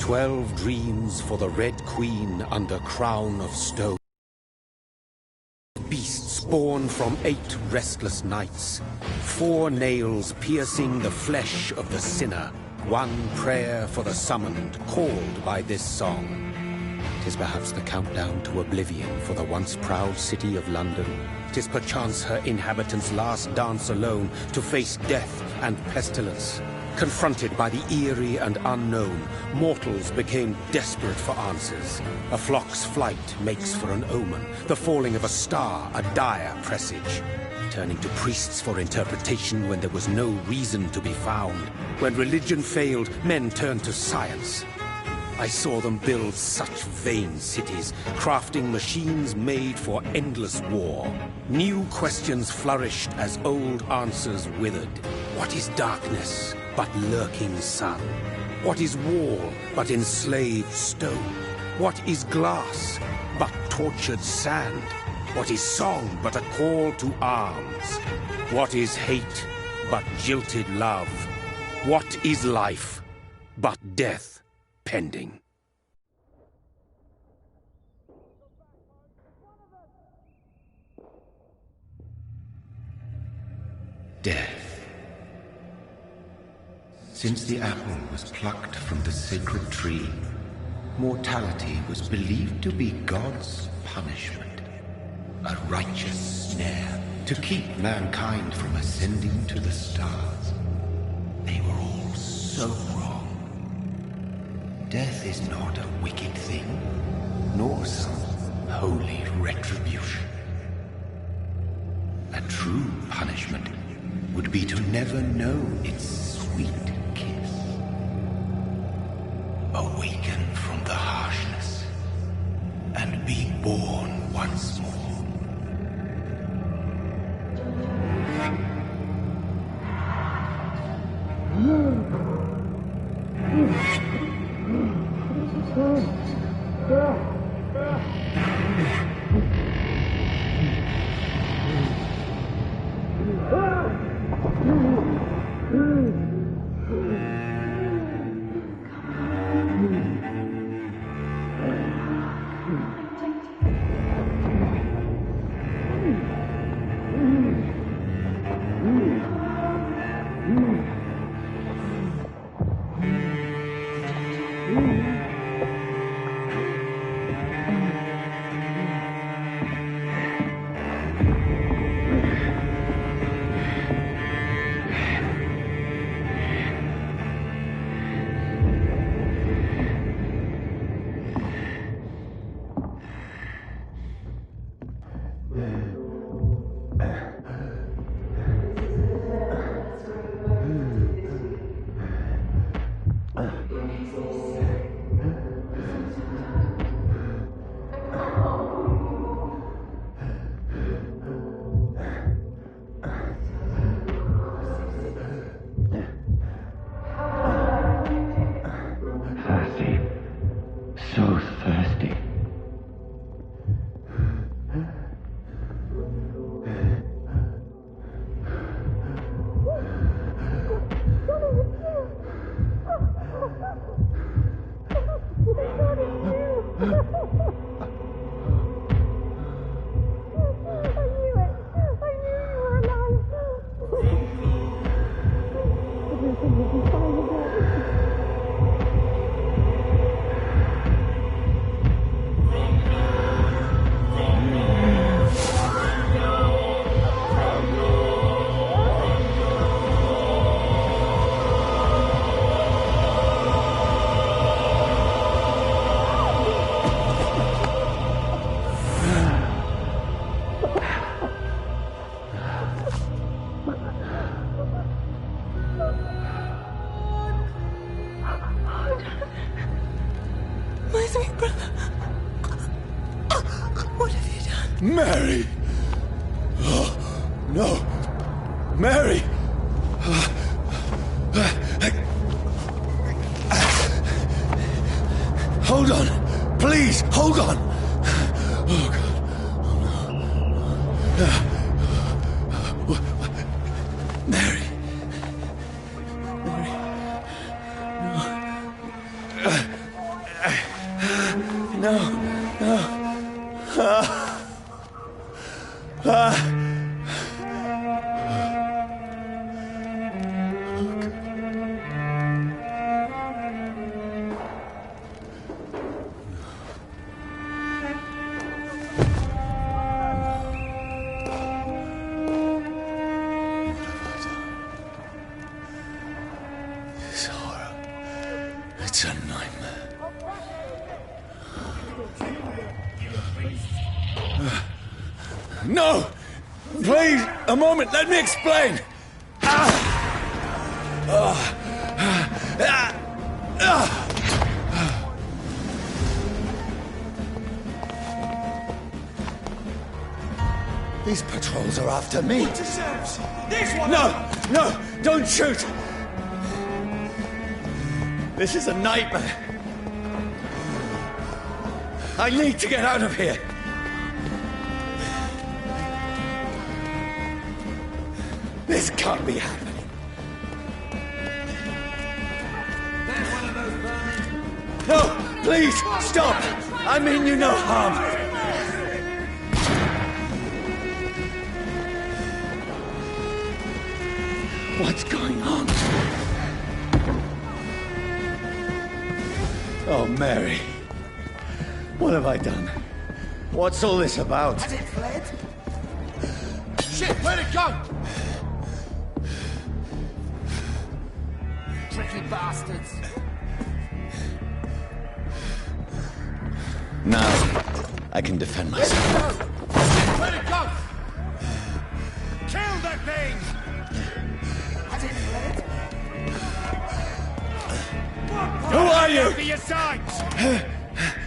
12 dreams for the Red Queen under crown of stone. Beasts born from 8 restless nights. 4 nails piercing the flesh of the sinner. 1 prayer for the summoned, called by this song. 'Tis perhaps the countdown to oblivion for the once proud city of London. 'Tis perchance her inhabitants' last dance alone to face death and pestilence. Confronted by the eerie and unknown, mortals became desperate for answers. A flock's flight makes for an omen, the falling of a star a dire presage. Turning to priests for interpretation when there was no reason to be found. When religion failed, men turned to science. I saw them build such vain cities, crafting machines made for endless war. New questions flourished as old answers withered. What is darkness but lurking sun? What is wall but enslaved stone? What is glass but tortured sand? What is song but a call to arms? What is hate but jilted love? What is life but death pending? Death. Since the apple was plucked from the sacred tree, mortality was believed to be God's punishment, a righteous snare to keep mankind from ascending to the stars. They were all so wrong. Death is not a wicked thing, nor some holy retribution. A true punishment would be to never know its sweet kiss. Awaken from the harshness and be born once more. Mary! Oh, no! Mary! Hold on! Please, hold on! Oh, God. Oh, no. Mary! Mary! No. It's a nightmare. No! Please, a moment, let me explain! These patrols are after me. This one! No, don't shoot! This is a nightmare. I need to get out of here. This can't be happening. There's one of those vermin. No, please, stop! I mean you no harm. What's going on? Oh, Mary. What have I done? What's all this about? Has it fled? Shit, where'd it go? Tricky bastards. Now, I can defend myself. Where'd it go? Kill that thing! Has it fled? Who are you? Over your sides!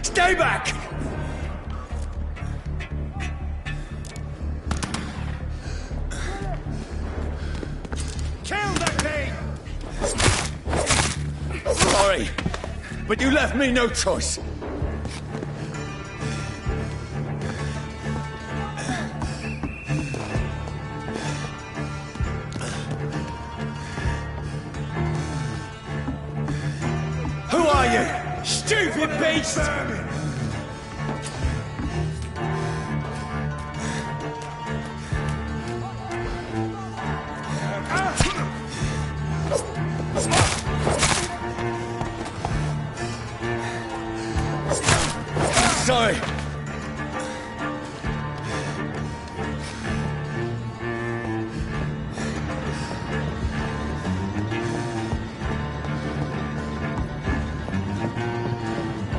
Stay back! Kill that thing! Sorry, but you left me no choice. Who are you? Stupid beast! Sorry.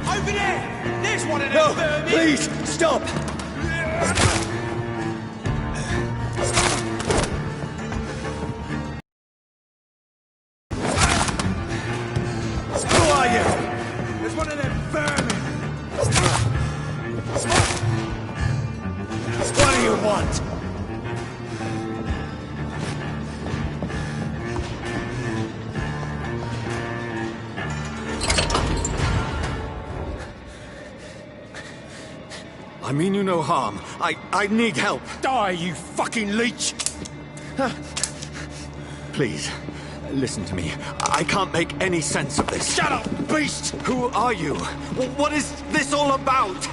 Over there! There's one of No, them vermin! please, stop! Who are you? There's one of them vermin! What do you want? I mean you no harm. I need help. Die, you fucking leech! Please, listen to me. I can't make any sense of this. Shut up, beast! Who are you? What is this all about?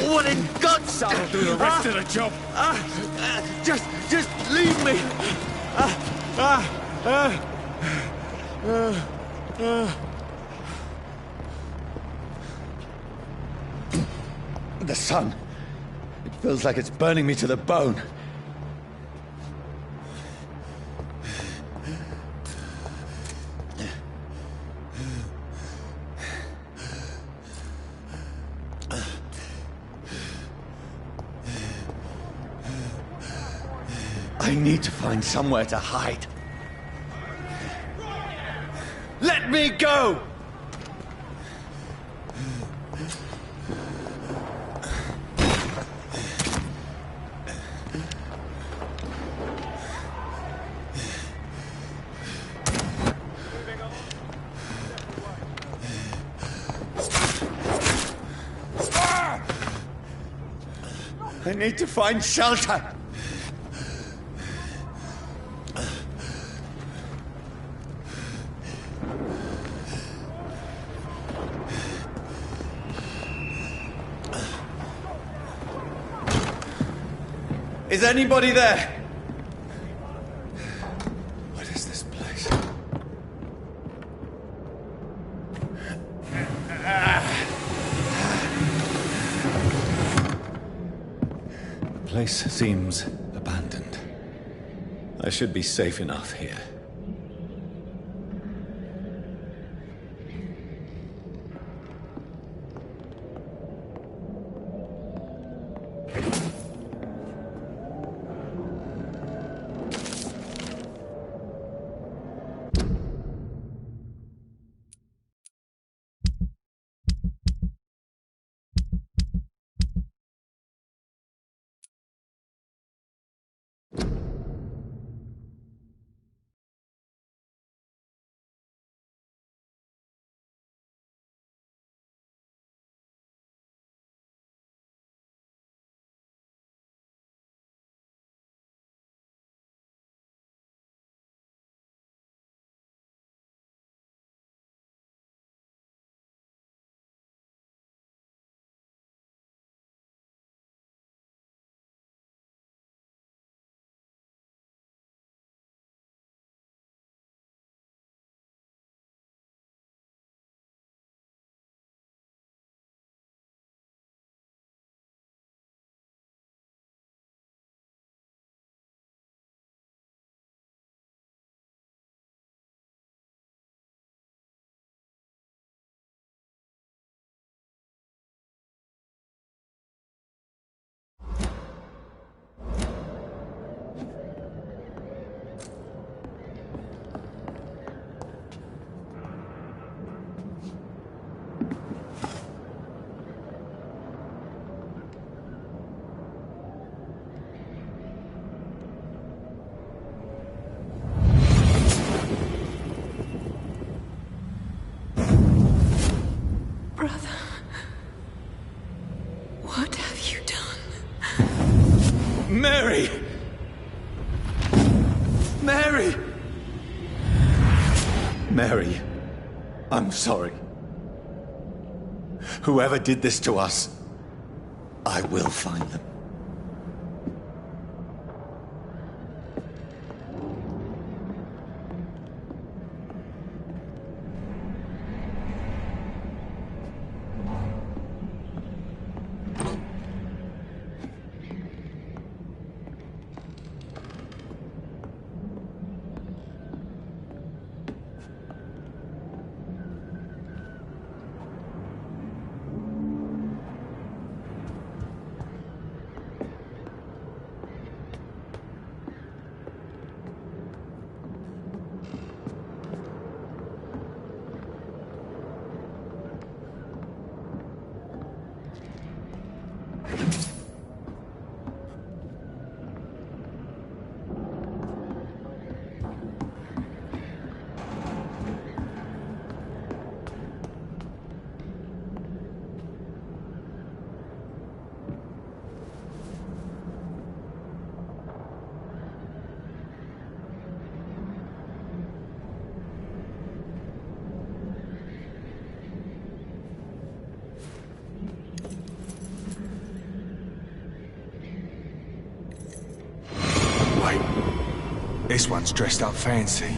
What in God's name? I'll do the rest of the job. Just leave me. The sun. It feels like it's burning me to the bone. I need to find somewhere to hide. Let me go! I need to find shelter. Is anybody there? What is this place? The place seems abandoned. I should be safe enough here. Mary, I'm sorry. Whoever did this to us, I will find them. This one's dressed up fancy.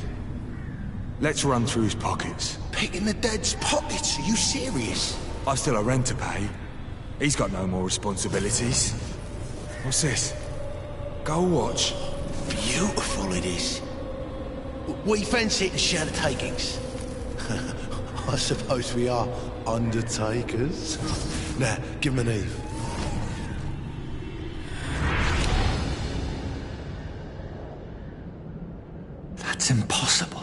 Let's run through his pockets. Picking the dead's pockets? Are you serious? I've still a rent to pay. He's got no more responsibilities. What's this? Gold watch. Beautiful it is. We fancy it and share the takings. I suppose we are undertakers. Now, give him an Eve. That's impossible.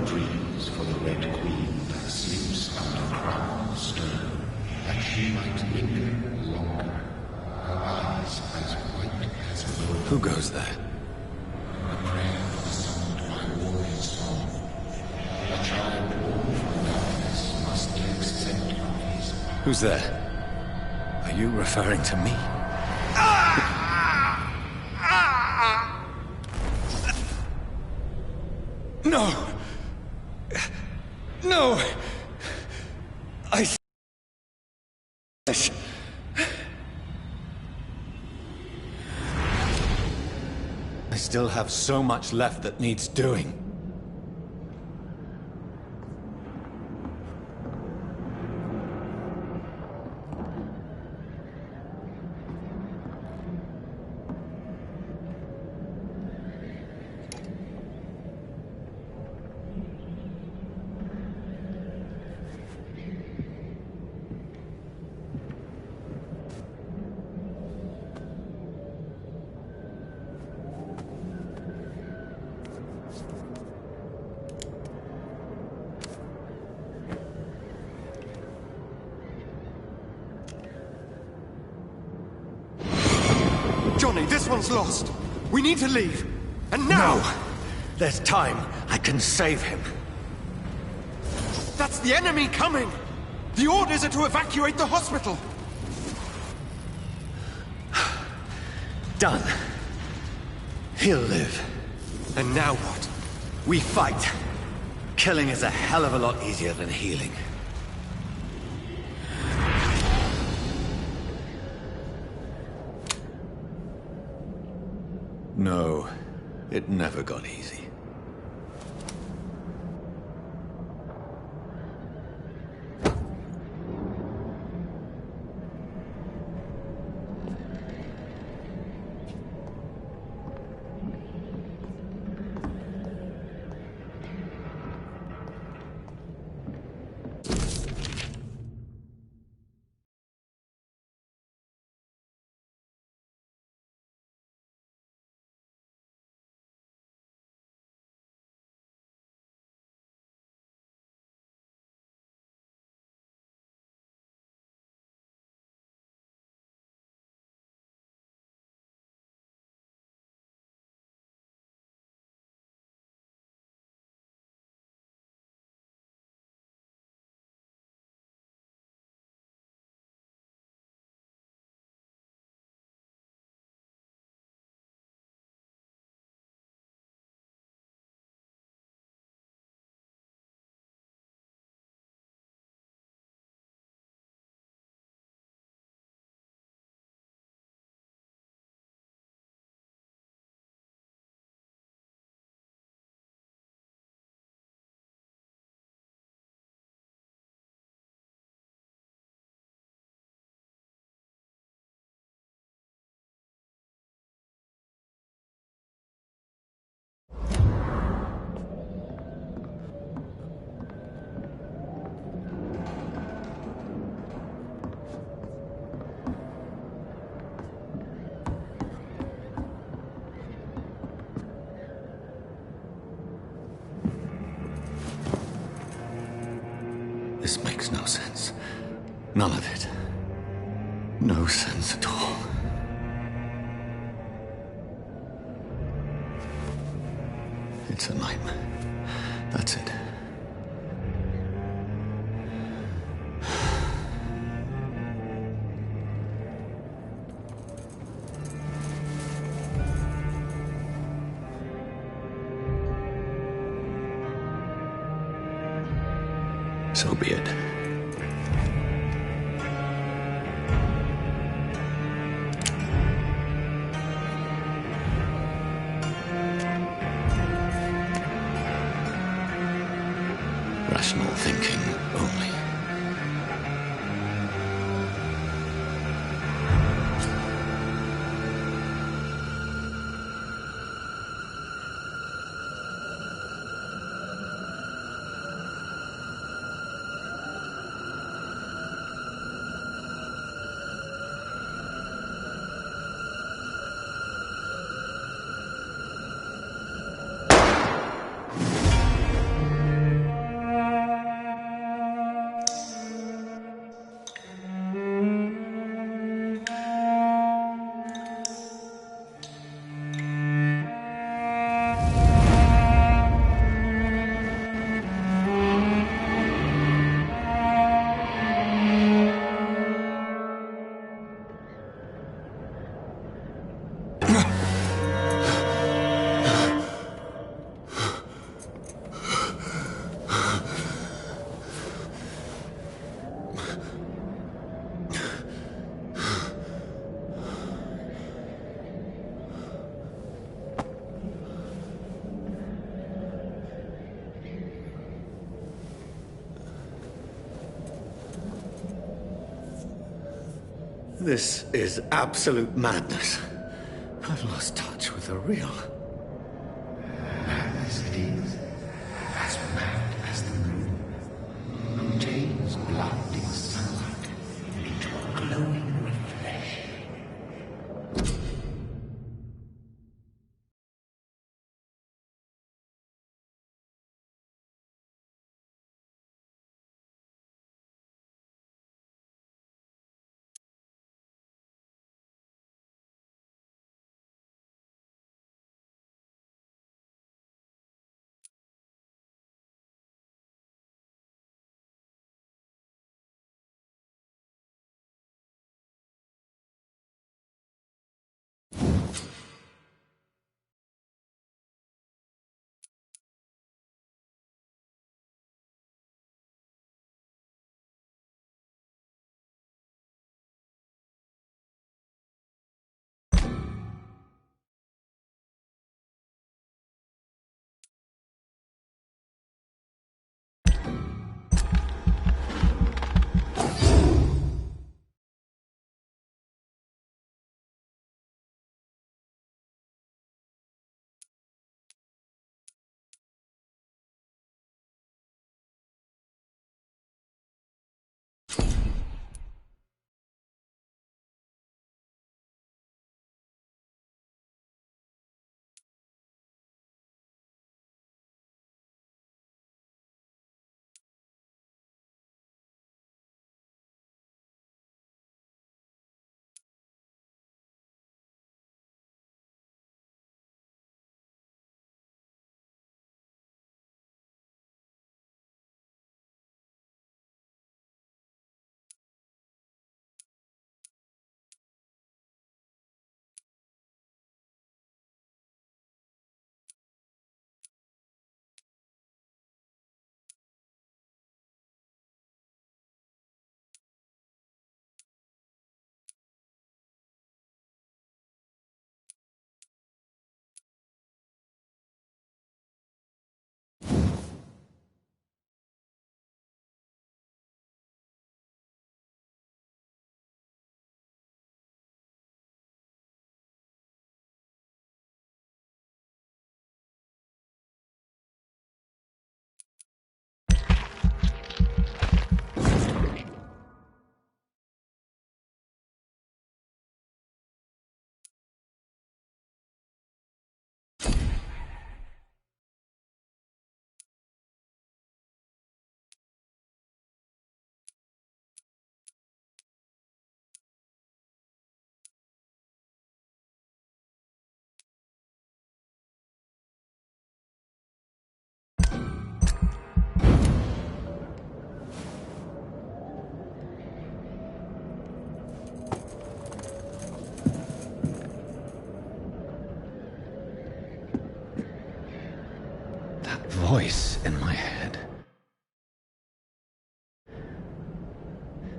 Dreams for the Red Queen that sleeps under crown stone, that she might linger longer, her eyes as white as milk. Who goes there? A prayer summoned by warrior song. A child born from darkness must accept of his power. Who's there? Are you referring to me? No! No! I still have so much left that needs doing. Johnny, this one's lost. We need to leave. And now! No! There's time. I can save him. That's the enemy coming! The orders are to evacuate the hospital! Done. He'll live. And now what? We fight. Killing is a hell of a lot easier than healing. No, it never got easy. This makes no sense. None of it. No sense at all. It's a nightmare. That's it. So be it. Rational thinking only. This is absolute madness. I've lost touch with the real. Madness it is, as mad as the moon, who changes blinding sunlight into a glowing voice in my head.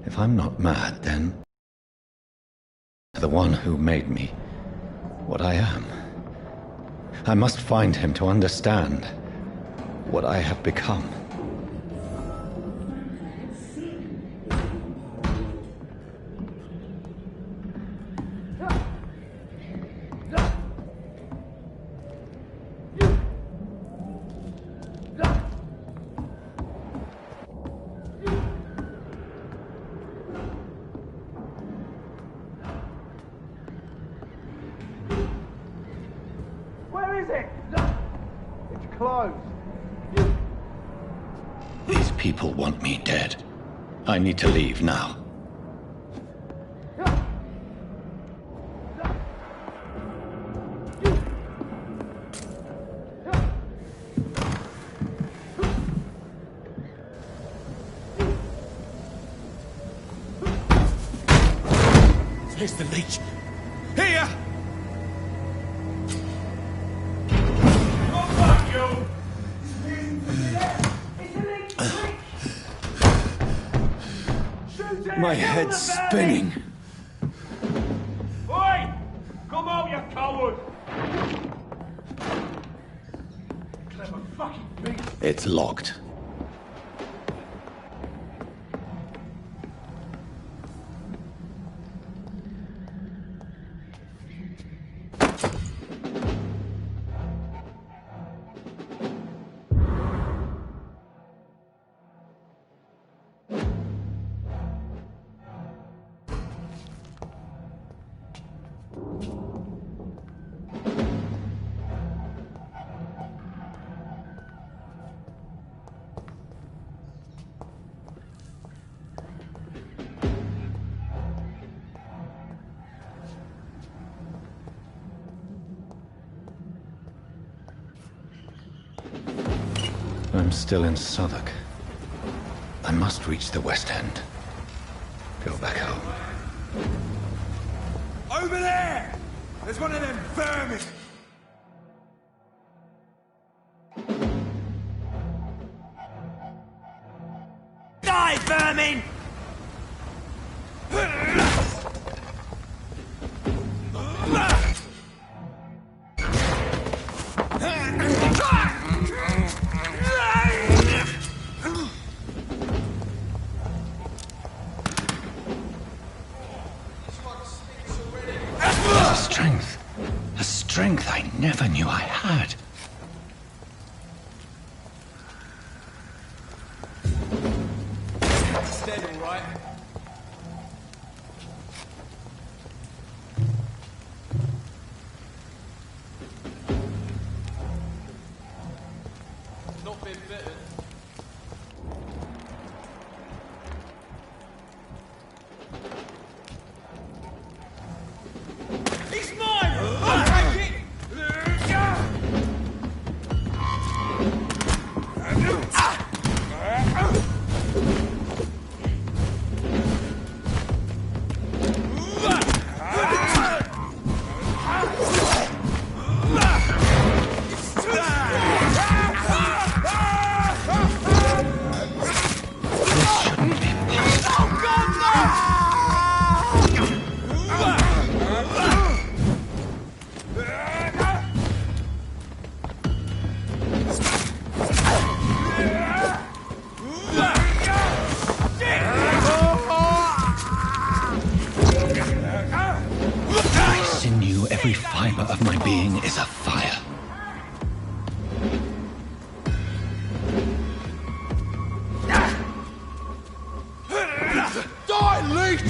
If I'm not mad, then the one who made me what I am. I must find him to understand what I have become. These people want me dead. I need to leave now. Here's the leech. Here! My head's spinning. Oi! Come out, you coward! Clever fucking beast. It's locked. I'm still in Southwark. I must reach the West End. Go back home. Over there! There's one of them vermin! Die, vermin! A strength I never knew I had. It's dead, all right. Not been bitten. He's mine! I'll take it! Every fiber of my being is afire. Die, leech!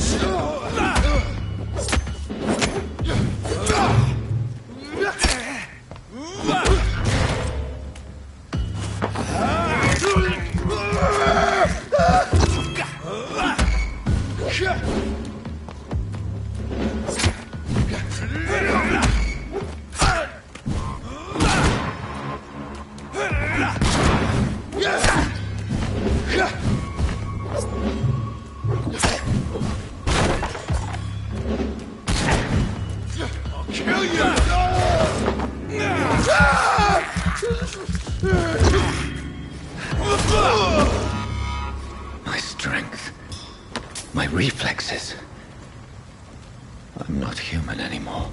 My reflexes. I'm not human anymore.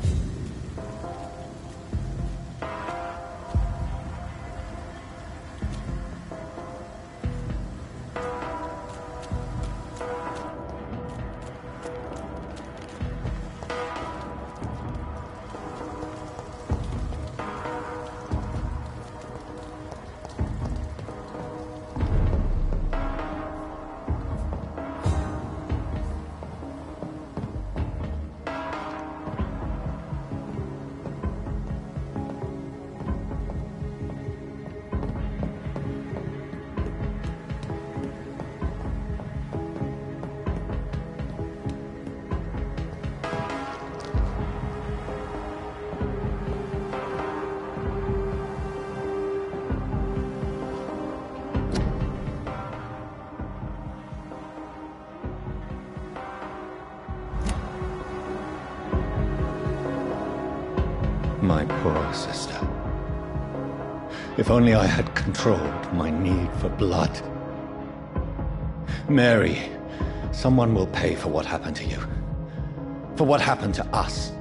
My poor sister. If only I had controlled my need for blood. Mary, someone will pay for what happened to you. For what happened to us.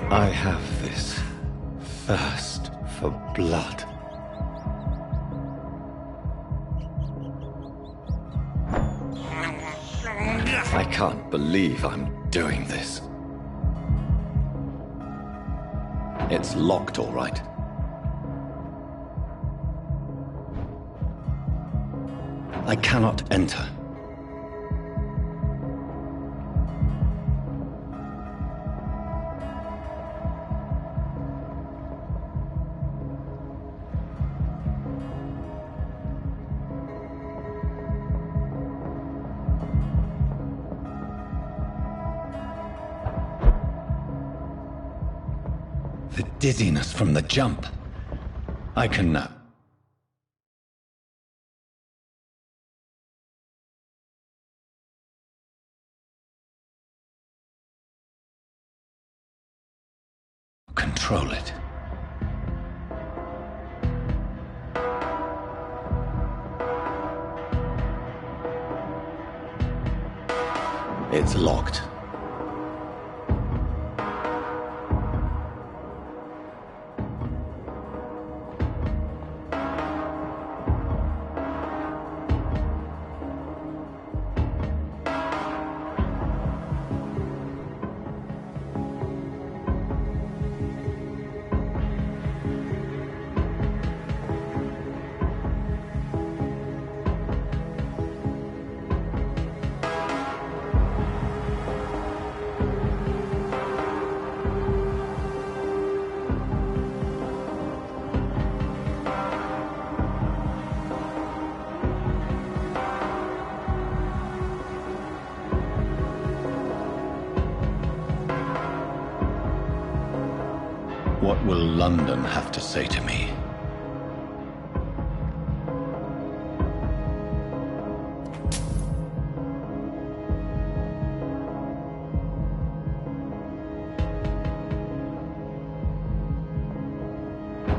I have this thirst for blood. I can't believe I'm doing this. It's locked, all right. I cannot enter. The dizziness from the jump. I can control it. It's locked. What will London have to say to me?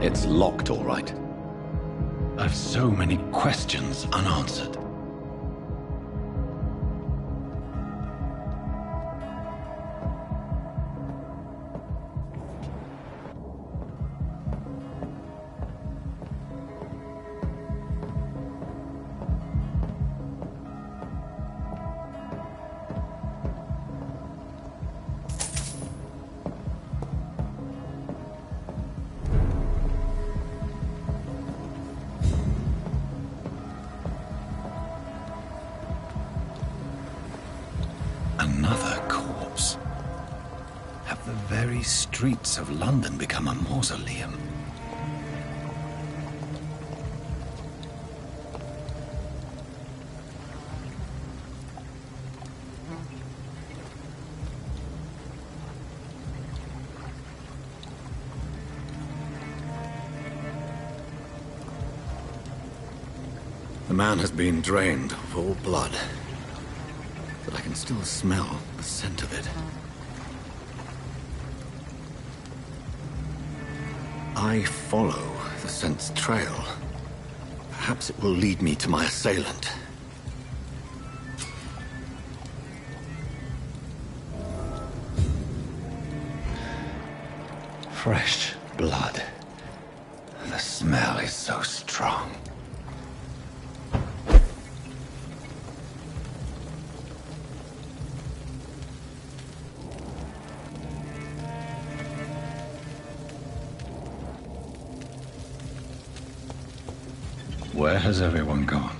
It's locked, all right. I've so many questions unanswered. Another corpse. Have the very streets of London become a mausoleum? The man has been drained of all blood. But I can still smell the scent of it. I follow the scent's trail, perhaps it will lead me to my assailant. Fresh blood. The smell is so strong. Where has everyone gone?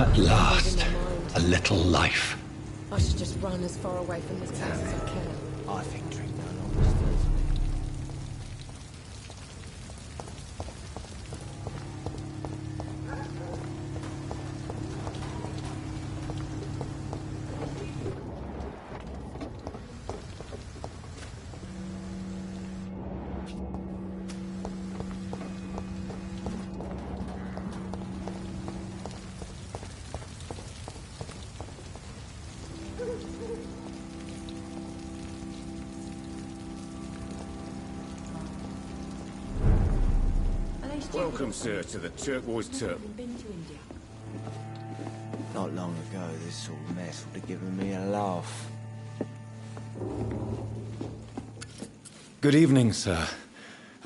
At last, a little life. I should just run as far away from this place as I can. I think drink no longer stirs me. Welcome, sir, to the Turquoise Turtle. Not long ago, this sort of mess would have given me a laugh. Good evening, sir.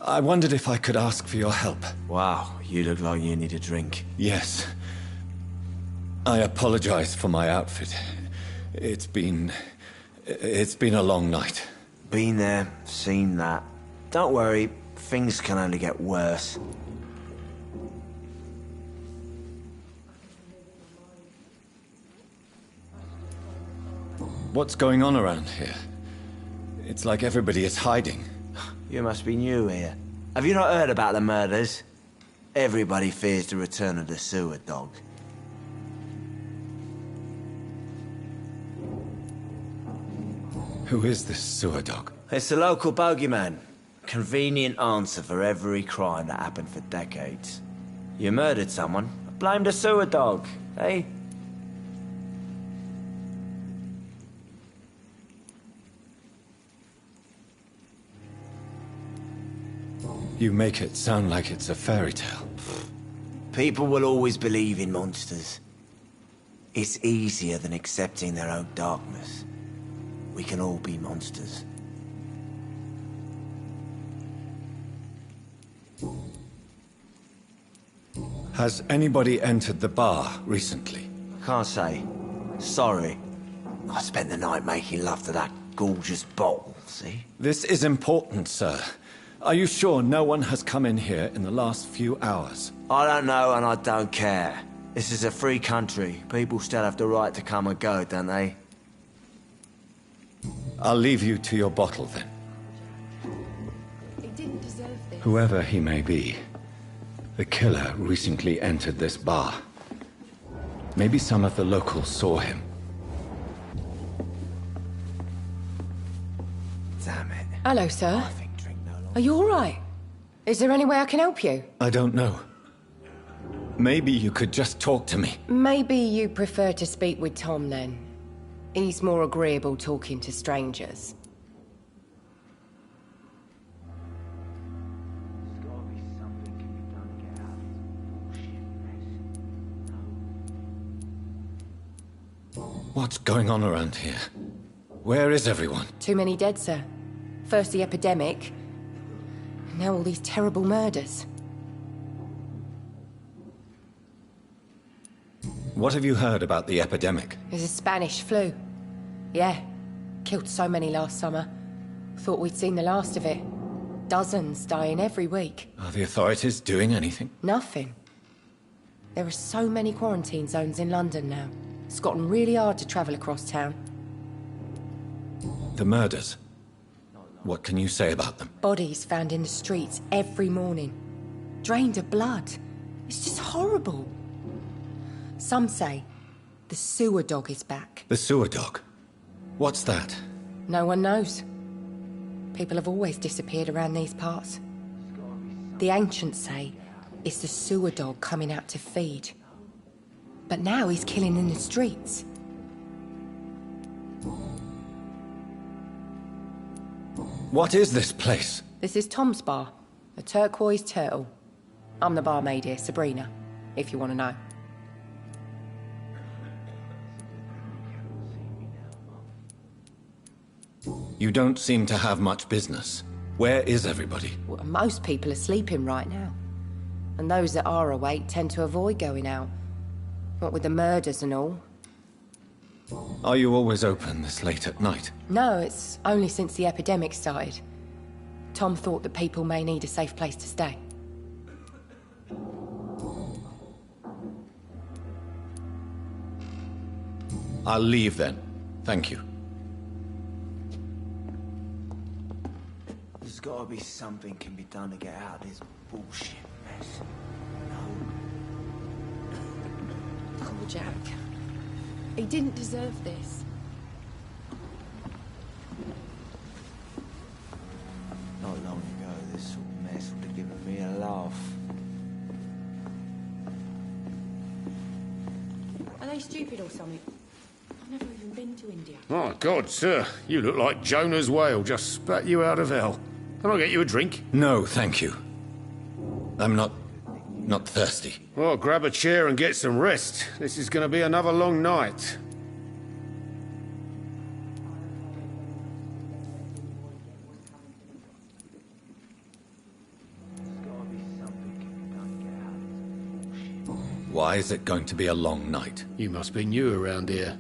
I wondered if I could ask for your help. Wow, you look like you need a drink. Yes. I apologize for my outfit. It's been a long night. Been there, seen that. Don't worry, things can only get worse. What's going on around here? It's like everybody is hiding. You must be new here. Have you not heard about the murders? Everybody fears the return of the sewer dog. Who is this sewer dog? It's the local bogeyman. Convenient answer for every crime that happened for decades. You murdered someone, blame the sewer dog, eh? You make it sound like it's a fairy tale. People will always believe in monsters. It's easier than accepting their own darkness. We can all be monsters. Has anybody entered the bar recently? Can't say. Sorry. I spent the night making love to that gorgeous bottle, see? This is important, sir. Are you sure no one has come in here in the last few hours? I don't know and I don't care. This is a free country. People still have the right to come and go, don't they? I'll leave you to your bottle then. He didn't deserve this. Whoever he may be, the killer recently entered this bar. Maybe some of the locals saw him. Damn it. Hello, sir. I think drink no longer. Are you all right? Is there any way I can help you? I don't know. Maybe you could just talk to me. Maybe you prefer to speak with Tom, then. He's more agreeable talking to strangers. There's gotta be something can be done to get out of this bullshit mess. What's going on around here? Where is everyone? Too many dead, sir. First the epidemic, now all these terrible murders. What have you heard about the epidemic? There's a Spanish flu. Yeah, killed so many last summer. Thought we'd seen the last of it. Dozens dying every week. Are the authorities doing anything? Nothing. There are so many quarantine zones in London now. It's gotten really hard to travel across town. The murders. What can you say about them? Bodies found in the streets every morning. Drained of blood. It's just horrible. Some say the sewer dog is back. The sewer dog? What's that? No one knows. People have always disappeared around these parts. The ancients say it's the sewer dog coming out to feed. But now he's killing in the streets. What is this place? This is Tom's bar, the Turquoise Turtle. I'm the barmaid here, Sabrina, if you want to know. You don't seem to have much business. Where is everybody? Well, most people are sleeping right now. And those that are awake tend to avoid going out. What with the murders and all. Are you always open this late at night? No, it's only since the epidemic started. Tom thought that people may need a safe place to stay. I'll leave then. Thank you. There's gotta be something can be done to get out of this bullshit mess. Poor Jack. He didn't deserve this. Not long ago, this sort of mess would have given me a laugh. Are they stupid or something? I've never even been to India. My God, sir. You look like Jonah's whale just spat you out of hell. Can I get you a drink? No, thank you. I'm not thirsty. Well, grab a chair and get some rest. This is going to be another long night. Why is it going to be a long night? You must be new around here.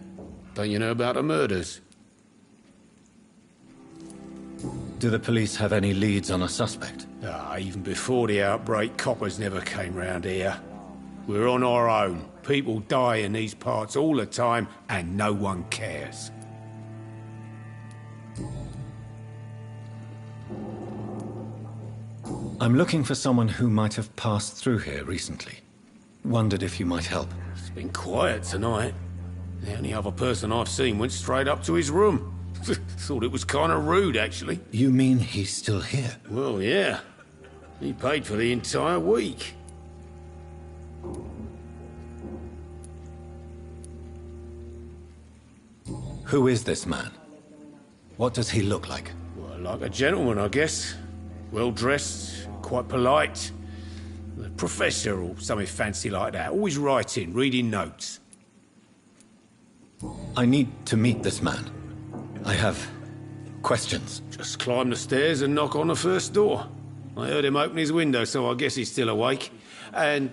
Don't you know about the murders? Do the police have any leads on a suspect? Even before the outbreak, coppers never came round here. We're on our own. People die in these parts all the time, and no one cares. I'm looking for someone who might have passed through here recently. Wondered if you might help. It's been quiet tonight. The only other person I've seen went straight up to his room. Thought it was kind of rude, actually. You mean he's still here? Well, yeah. He paid for the entire week. Who is this man? What does he look like? Well, like a gentleman, I guess. Well-dressed, quite polite. A professor or something fancy like that. Always writing, reading notes. I need to meet this man. I have questions. Just climb the stairs and knock on the first door. I heard him open his window, so I guess he's still awake. And,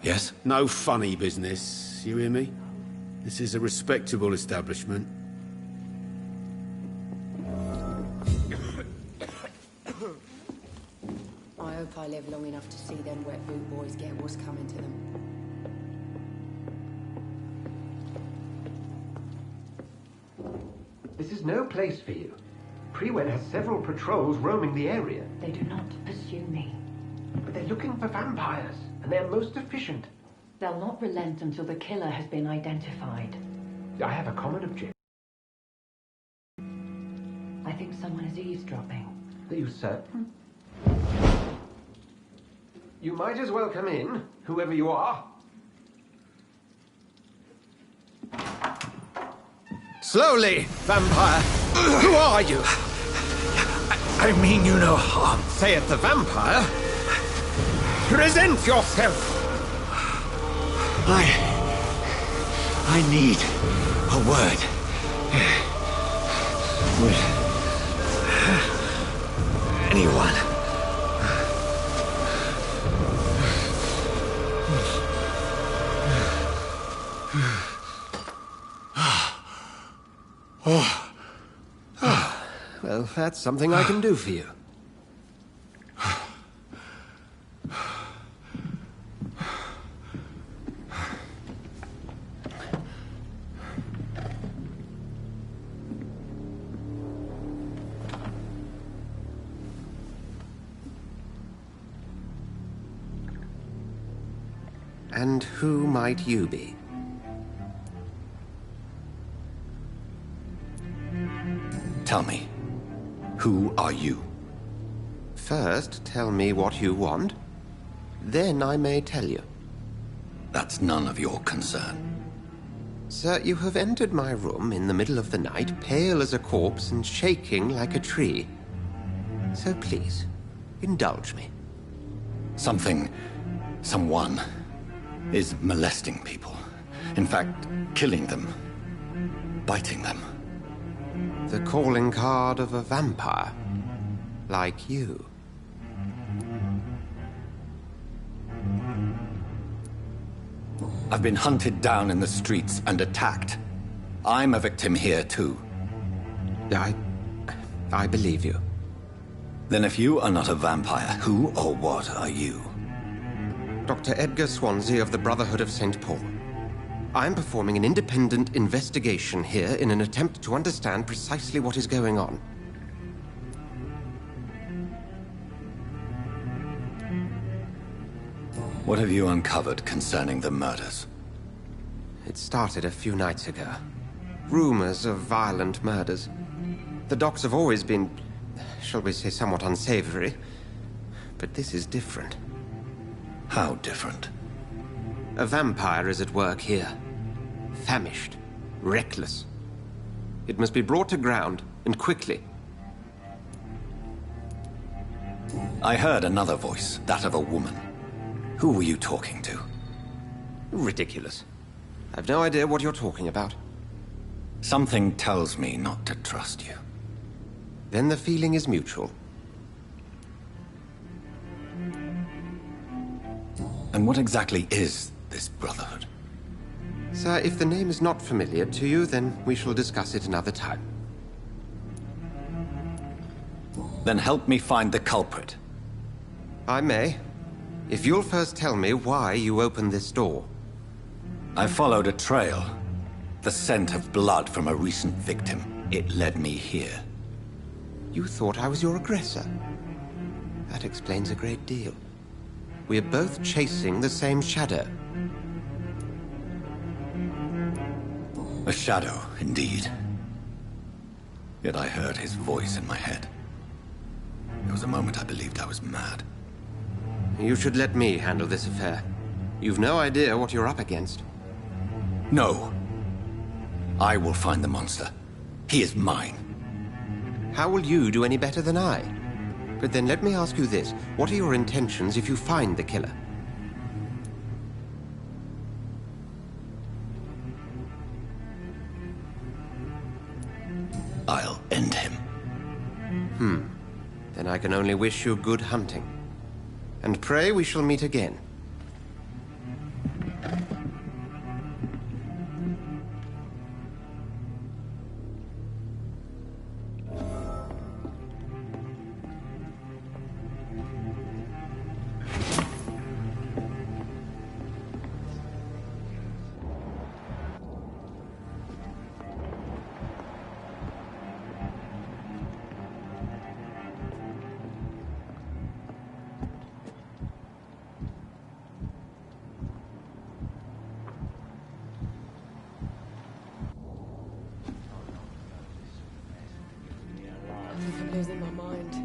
Yes? no funny business. You hear me? This is a respectable establishment. I hope I live long enough to see them wet boot boys get what's coming to them. This is no place for you. Prewen has several patrols roaming the area. They do not pursue me. But they're looking for vampires, and they're most efficient. They'll not relent until the killer has been identified. I have a common objective. I think someone is eavesdropping. Are you certain? You might as well come in, whoever you are. Slowly, vampire. Who are you? I mean you no harm. Say it, the vampire. Present yourself. I need a word. With anyone. Well, that's something I can do for you. And who might you be? Tell me, who are you? First, tell me what you want. Then I may tell you. That's none of your concern. Sir, you have entered my room in the middle of the night, pale as a corpse and shaking like a tree. So please, indulge me. Someone is molesting people. In fact, killing them. Biting them. The calling card of a vampire. Like you. I've been hunted down in the streets and attacked. I'm a victim here, too. I believe you. Then if you are not a vampire, who or what are you? Dr. Edgar Swansea of the Brotherhood of St. Paul. I'm performing an independent investigation here in an attempt to understand precisely what is going on. What have you uncovered concerning the murders? It started a few nights ago. Rumors of violent murders. The docks have always been, shall we say, somewhat unsavory. But this is different. How different? A vampire is at work here. Famished. Reckless. It must be brought to ground, and quickly. I heard another voice, that of a woman. Who were you talking to? Ridiculous. I've no idea what you're talking about. Something tells me not to trust you. Then the feeling is mutual. And what exactly is this Brotherhood? Sir, if the name is not familiar to you, then we shall discuss it another time. Then help me find the culprit. I may. If you'll first tell me why you opened this door. I followed a trail. The scent of blood from a recent victim. It led me here. You thought I was your aggressor. That explains a great deal. We're both chasing the same shadow. A shadow, indeed. Yet I heard his voice in my head. There was a moment I believed I was mad. You should let me handle this affair. You've no idea what you're up against. No. I will find the monster. He is mine. How will you do any better than I? But then let me ask you this. What are your intentions if you find the killer? I'll end him. Then I can only wish you good hunting. And pray we shall meet again. Losing my mind.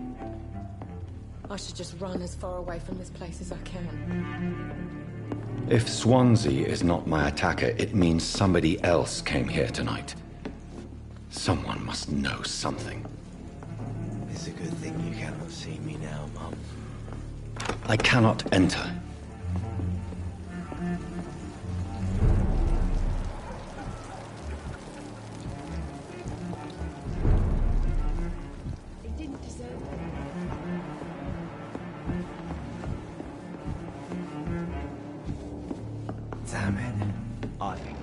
I should just run as far away from this place as I can. If Swansea is not my attacker, it means somebody else came here tonight. Someone must know something. It's a good thing you cannot see me now, Mum. I cannot enter. Damn it. I think.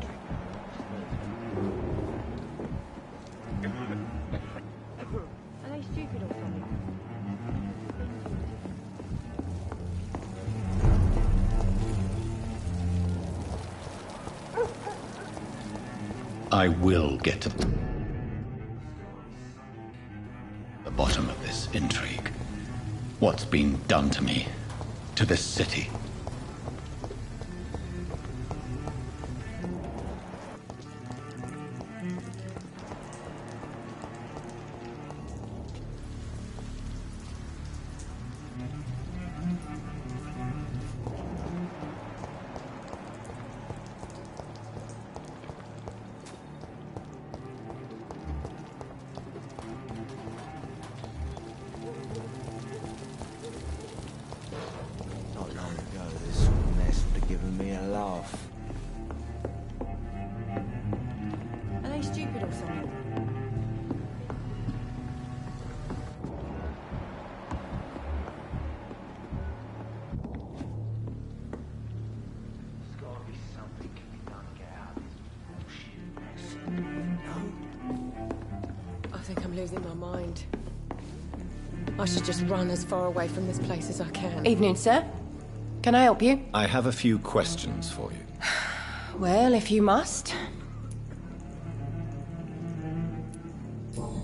Are they stupid or something? I will get to the bottom of this intrigue. What's been done to me, to this city. Not long ago, this sort of mess would have given me a laugh. Are they stupid or something? There's gotta be something can be done to get out of this bullshit mess. I think I'm losing my mind. I should just run as far away from this place as I can. Evening, sir. Can I help you? I have a few questions for you. Well, if you must.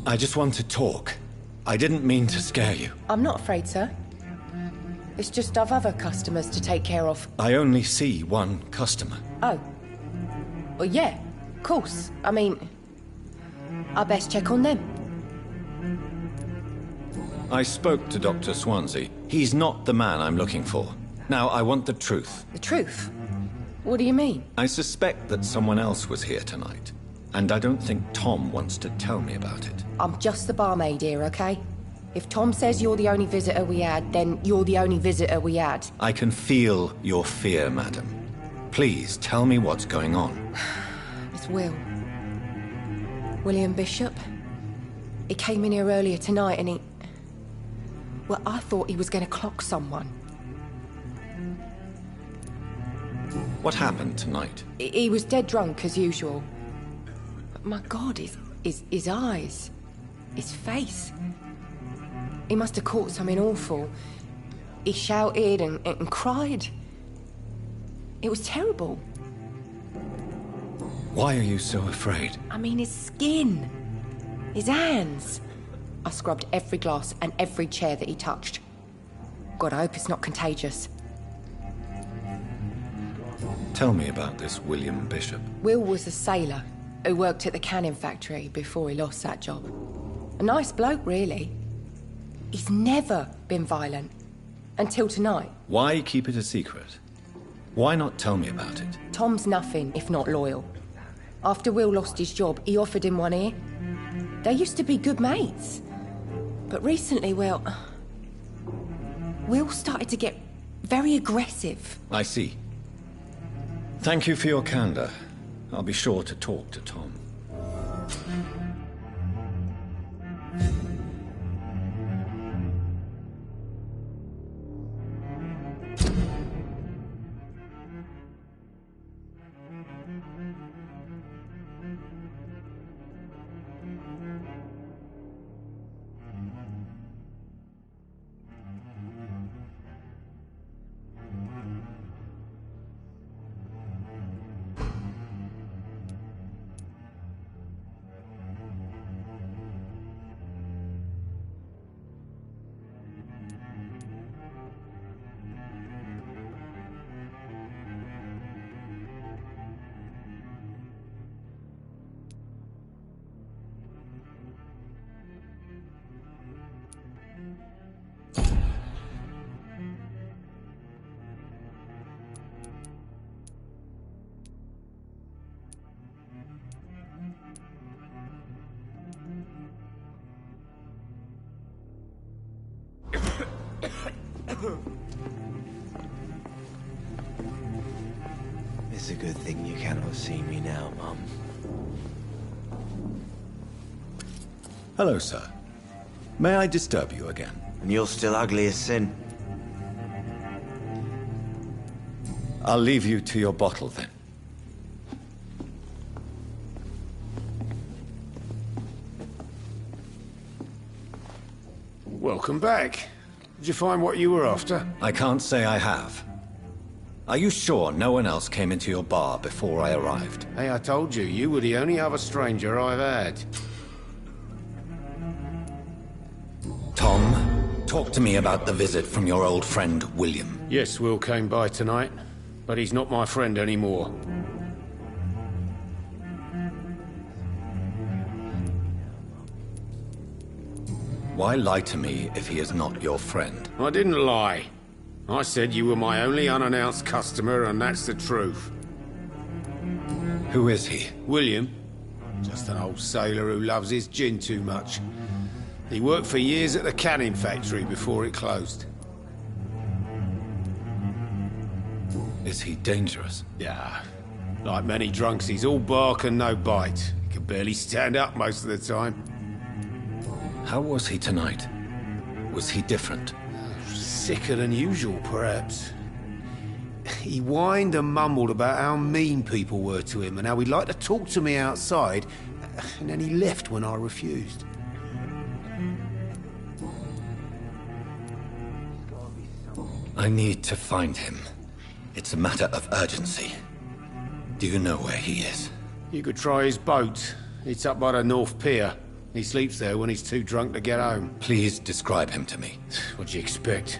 I just want to talk. I didn't mean to scare you. I'm not afraid, sir. It's just I've other customers to take care of. I only see one customer. Oh. Well, yeah, of course. I mean, I best check on them. I spoke to Dr. Swansea. He's not the man I'm looking for. Now, I want the truth. The truth? What do you mean? I suspect that someone else was here tonight. And I don't think Tom wants to tell me about it. I'm just the barmaid here, okay? If Tom says you're the only visitor we had, then you're the only visitor we had. I can feel your fear, madam. Please, tell me what's going on. It's Will. William Bishop. He came in here earlier tonight and he... Well, I thought he was going to clock someone. What happened tonight? He was dead drunk, as usual. But my God, his eyes. His face. He must have caught something awful. He shouted and cried. It was terrible. Why are you so afraid? I mean, his skin. His hands. I scrubbed every glass and every chair that he touched. God, I hope it's not contagious. Tell me about this William Bishop. Will was a sailor who worked at the canning factory before he lost that job. A nice bloke, really. He's never been violent. Until tonight. Why keep it a secret? Why not tell me about it? Tom's nothing if not loyal. After Will lost his job, he offered him one ear. They used to be good mates. But recently, well... Will started to get very aggressive. I see. Thank you for your candor. I'll be sure to talk to Tom. It's a good thing you cannot see me now, Mum. Hello, sir. May I disturb you again? And you're still ugly as sin. I'll leave you to your bottle, then. Welcome back. Did you find what you were after? I can't say I have. Are you sure no one else came into your bar before I arrived? Hey, I told you, you were the only other stranger I've had. Tom, talk to me about the visit from your old friend, William. Yes, Will came by tonight, but he's not my friend anymore. Why lie to me if he is not your friend? I didn't lie. I said you were my only unannounced customer, and that's the truth. Who is he? William. Just an old sailor who loves his gin too much. He worked for years at the canning factory before it closed. Is he dangerous? Yeah. Like many drunks, he's all bark and no bite. He can barely stand up most of the time. How was he tonight? Was he different? Sicker than usual, perhaps. He whined and mumbled about how mean people were to him and how he'd like to talk to me outside, and then he left when I refused. I need to find him. It's a matter of urgency. Do you know where he is? You could try his boat. It's up by the North Pier. He sleeps there when he's too drunk to get home. Please describe him to me. What do you expect?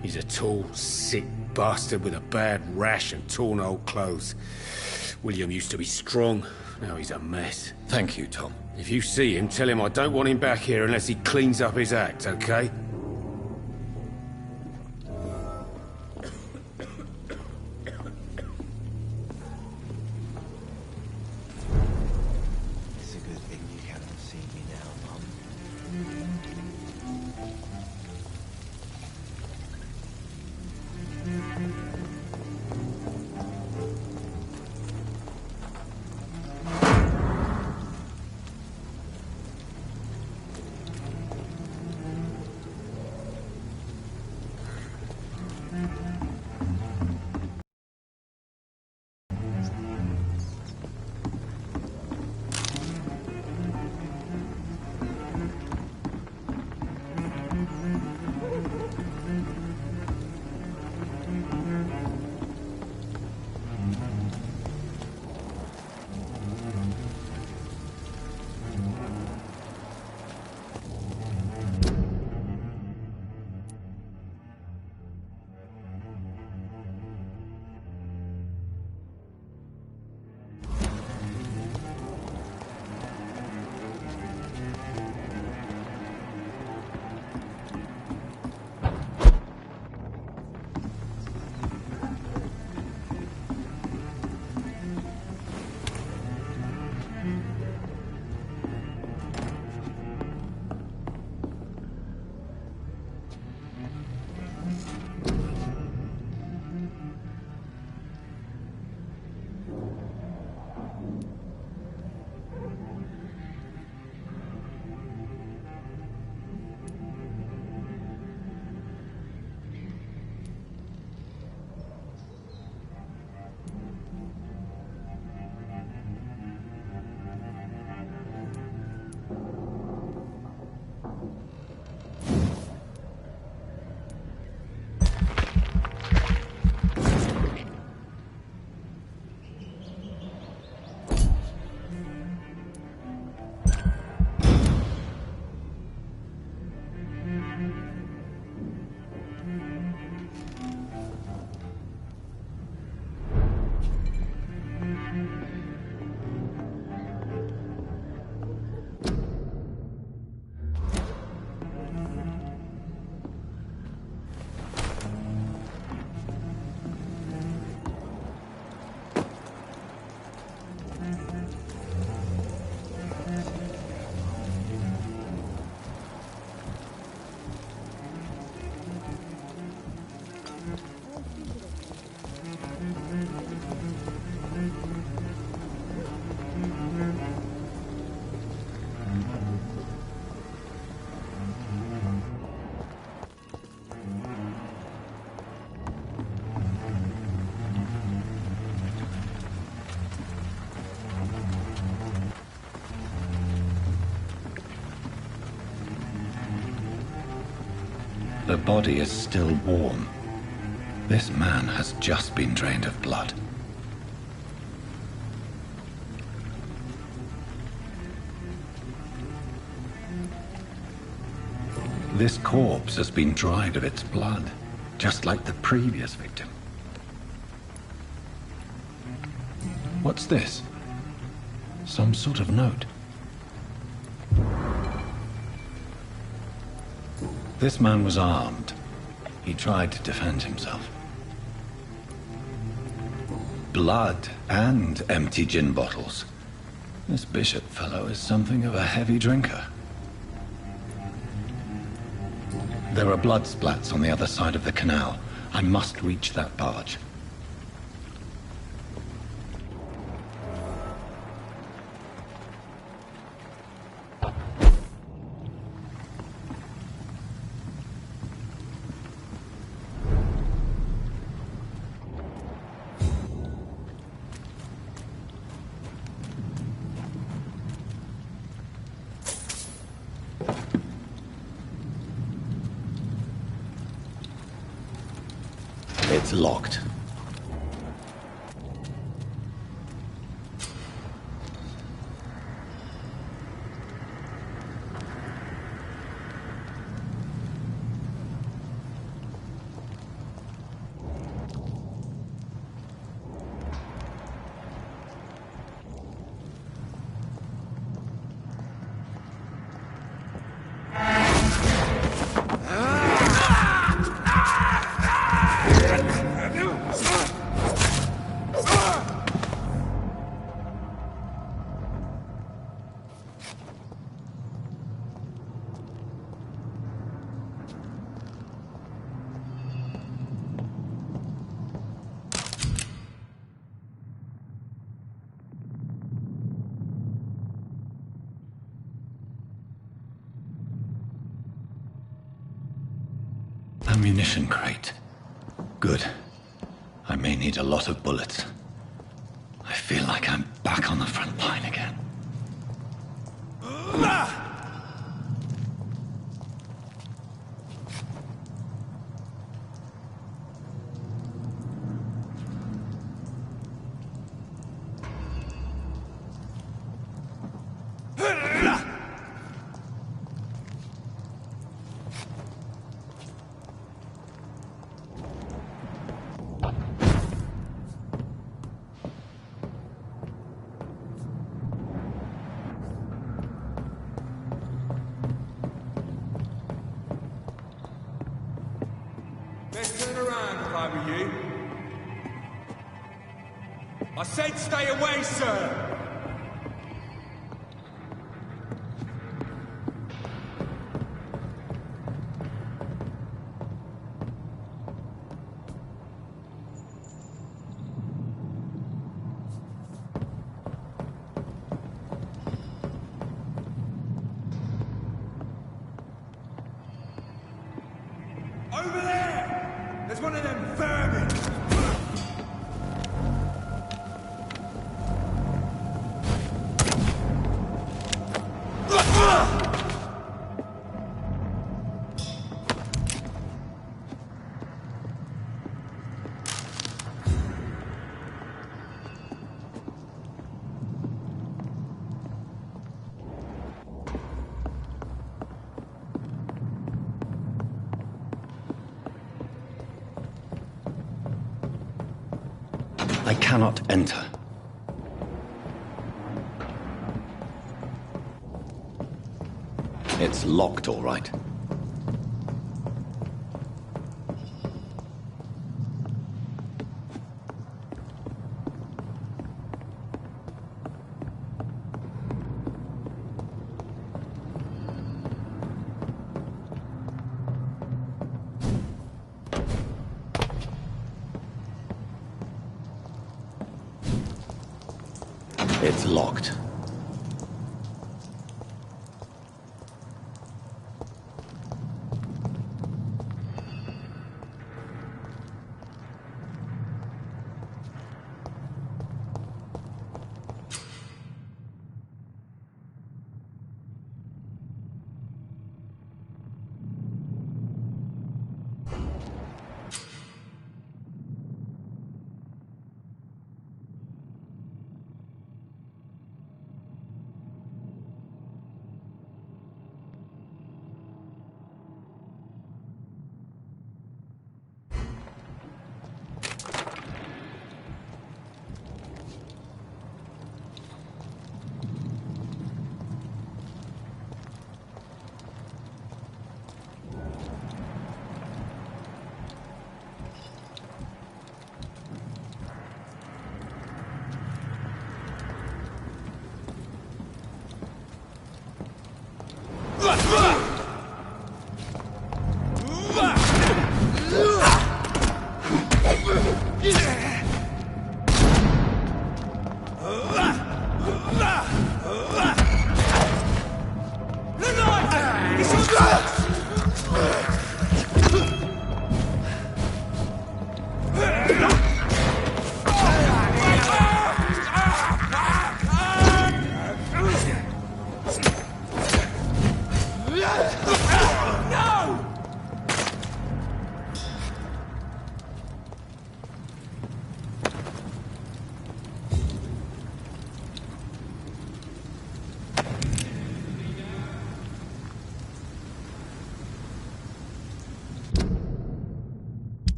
He's a tall, sick bastard with a bad rash and torn old clothes. William used to be strong. Now he's a mess. Thank you, Tom. If you see him, tell him I don't want him back here unless he cleans up his act, okay? It's a good thing you cannot see me now, Mum. The body is still warm. This man has just been drained of blood. This corpse has been dried of its blood, just like the previous victim. What's this? Some sort of note. This man was armed. He tried to defend himself. Blood and empty gin bottles. This Bishop fellow is something of a heavy drinker. There are blood splats on the other side of the canal. I must reach that barge. It's locked. ammunition crate. Good. I may need a lot of bullets. I feel like I'm back on the front line again. Let's turn around if I were you. I said stay away, sir! Over there! There's one of them vermin! I cannot enter. It's locked, all right. It's locked.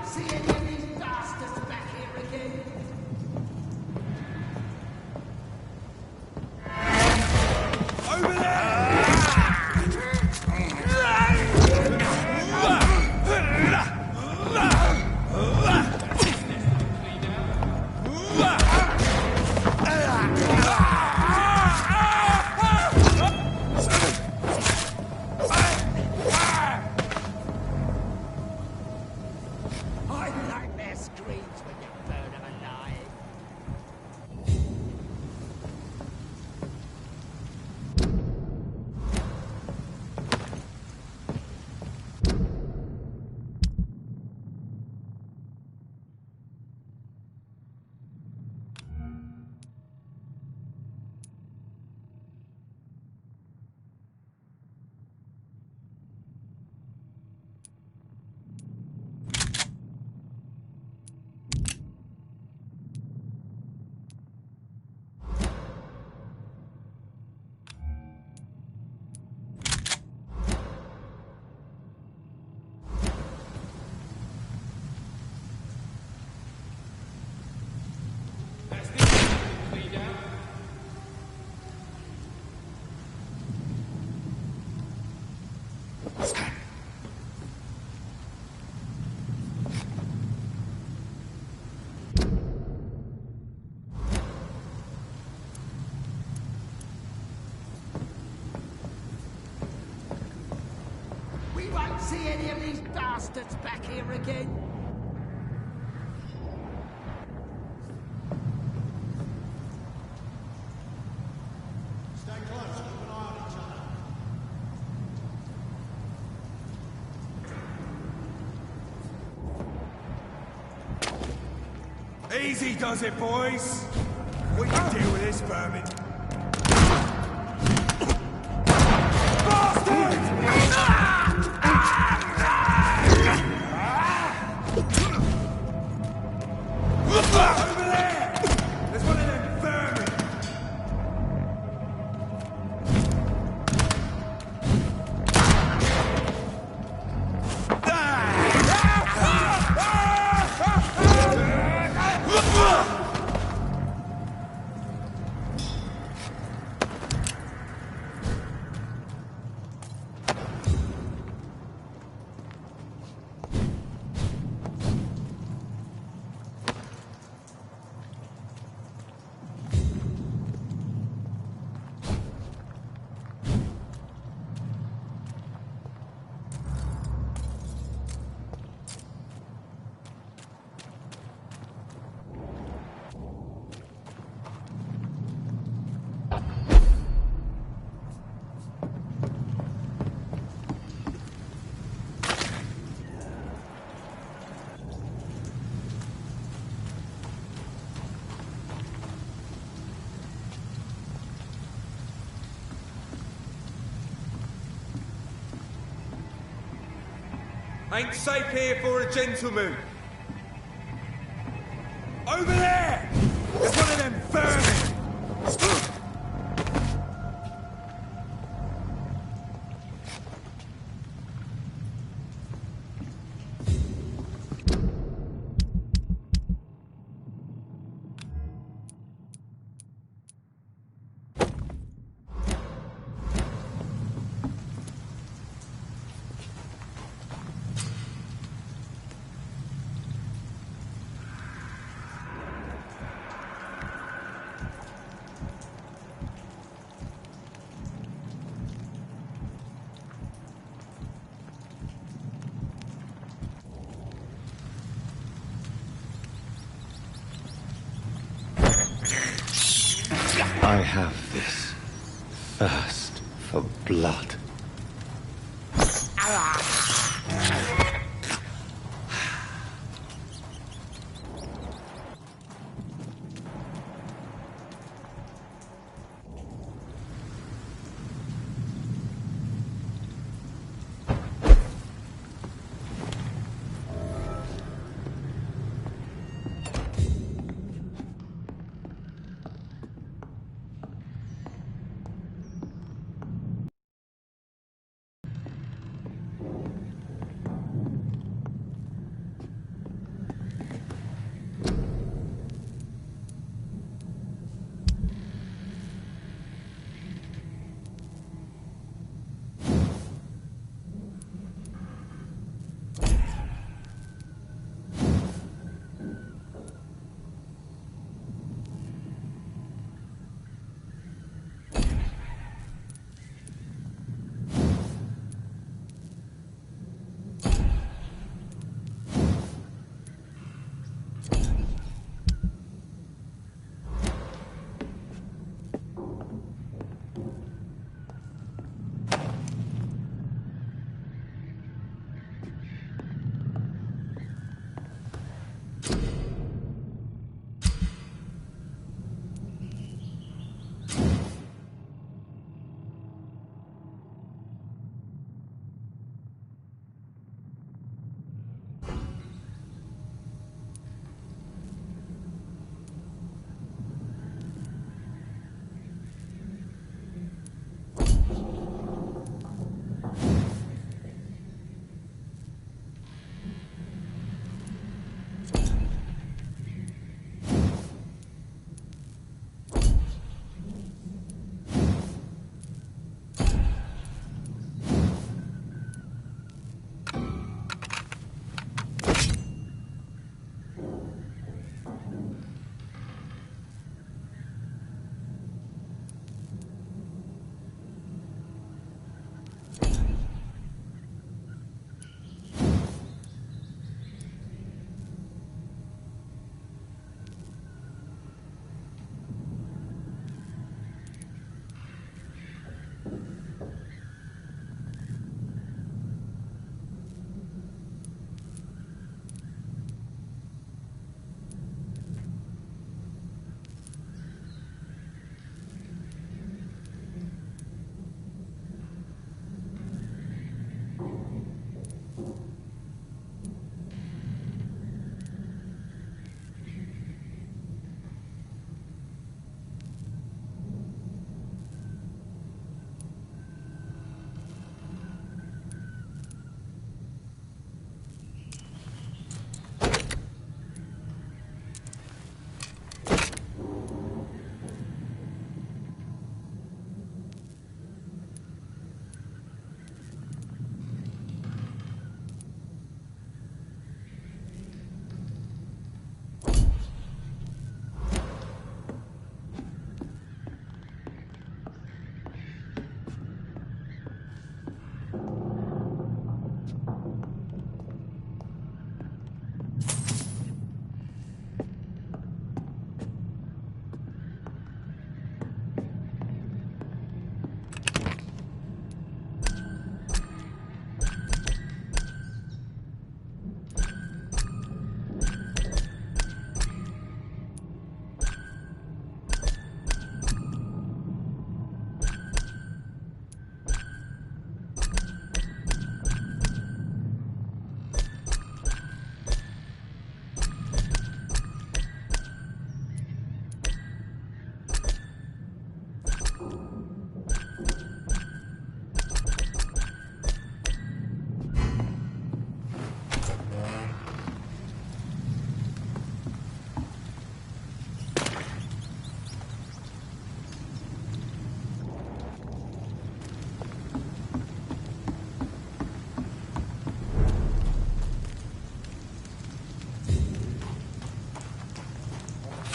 see any of these bastards back here again. Over there! I like their screams when you burn them alive. We won't see any of these bastards back here again. Stay close, keep an eye on each other. Easy does it, boys. We can deal with this vermin. Over there! There's one of them vermin! Ain't safe here for a gentleman. Over there! There's one of them vermin! I have this thirst for blood.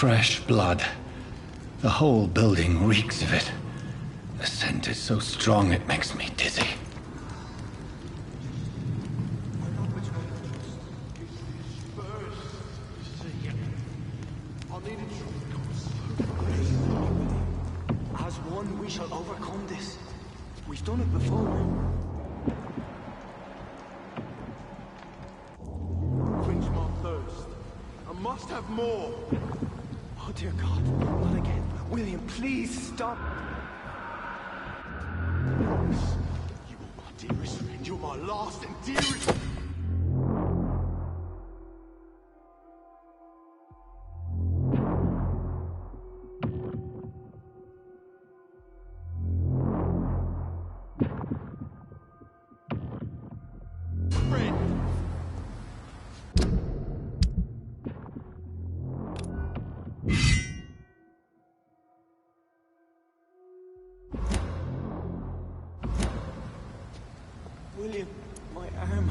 fresh blood. The whole building reeks of it. The scent is so strong it makes me dizzy. As one, we shall overcome this. We've done it before. Quench my thirst. I must have more. Oh, dear God. Not again. William, please stop. You are my dearest friend. You're my last and dearest. William, my arm.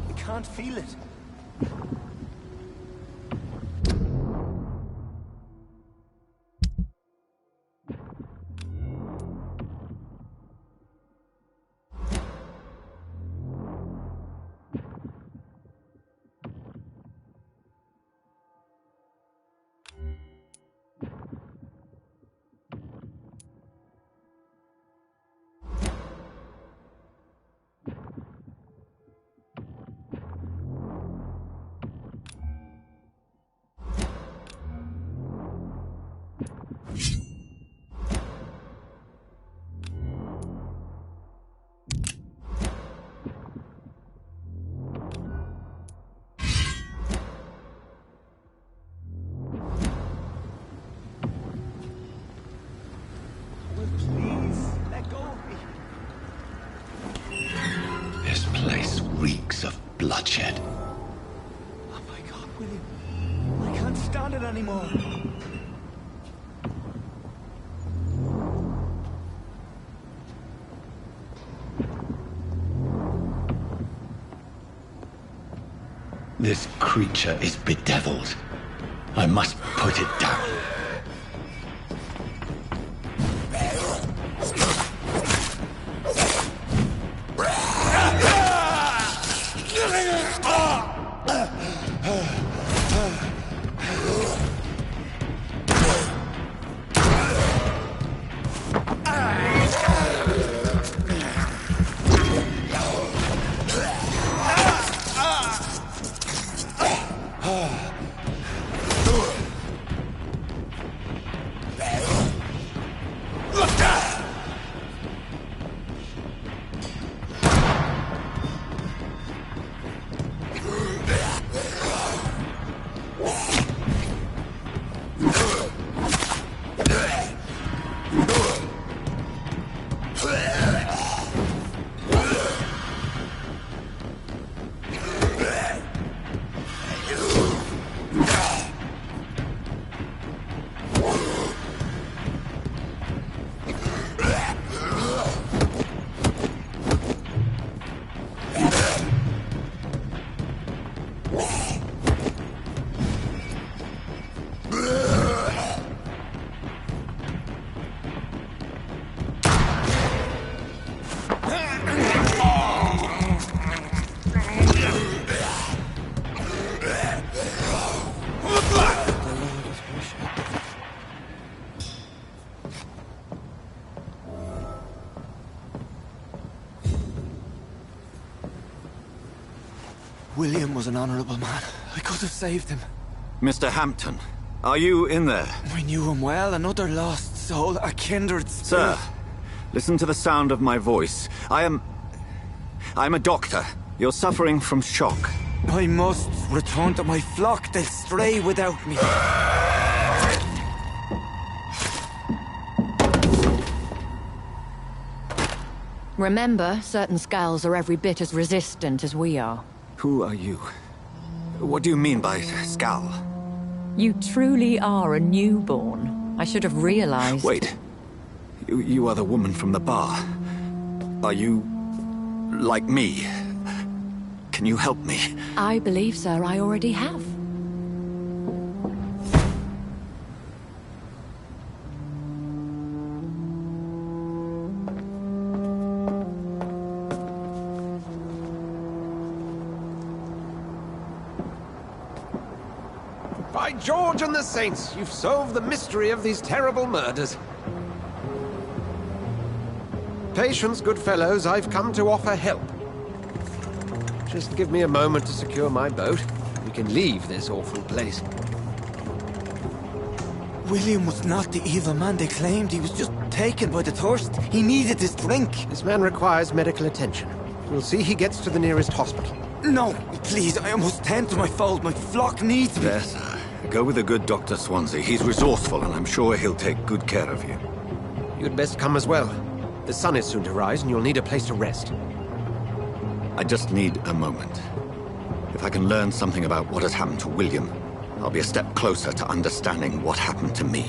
I can't feel it. This place reeks of bloodshed. Oh my God, William. I can't stand it anymore. This creature is bedeviled. I must put it down. William was an honorable man. I could have saved him. Mr. Hampton, are you in there? I knew him well, another lost soul, a kindred spirit. Sir, listen to the sound of my voice. I'm a doctor. You're suffering from shock. I must return to my flock. They'll stray without me. Remember, certain skulls are every bit as resistant as we are. Who are you? What do you mean by skull? You truly are a newborn. I should have realized. Wait. You are the woman from the bar. Are you like me? Can you help me? I believe, sir, I already have. By George and the Saints, you've solved the mystery of these terrible murders. Patience, good fellows, I've come to offer help. Just give me a moment to secure my boat. We can leave this awful place. William was not the evil man they claimed. He was just taken by the thirst. He needed this drink. This man requires medical attention. We'll see he gets to the nearest hospital. No, please, I must tend to my fold. My flock needs me. Yes, go with the good Dr. Swansea. He's resourceful, and I'm sure he'll take good care of you. You'd best come as well. The sun is soon to rise, and you'll need a place to rest. I just need a moment. If I can learn something about what has happened to William, I'll be a step closer to understanding what happened to me.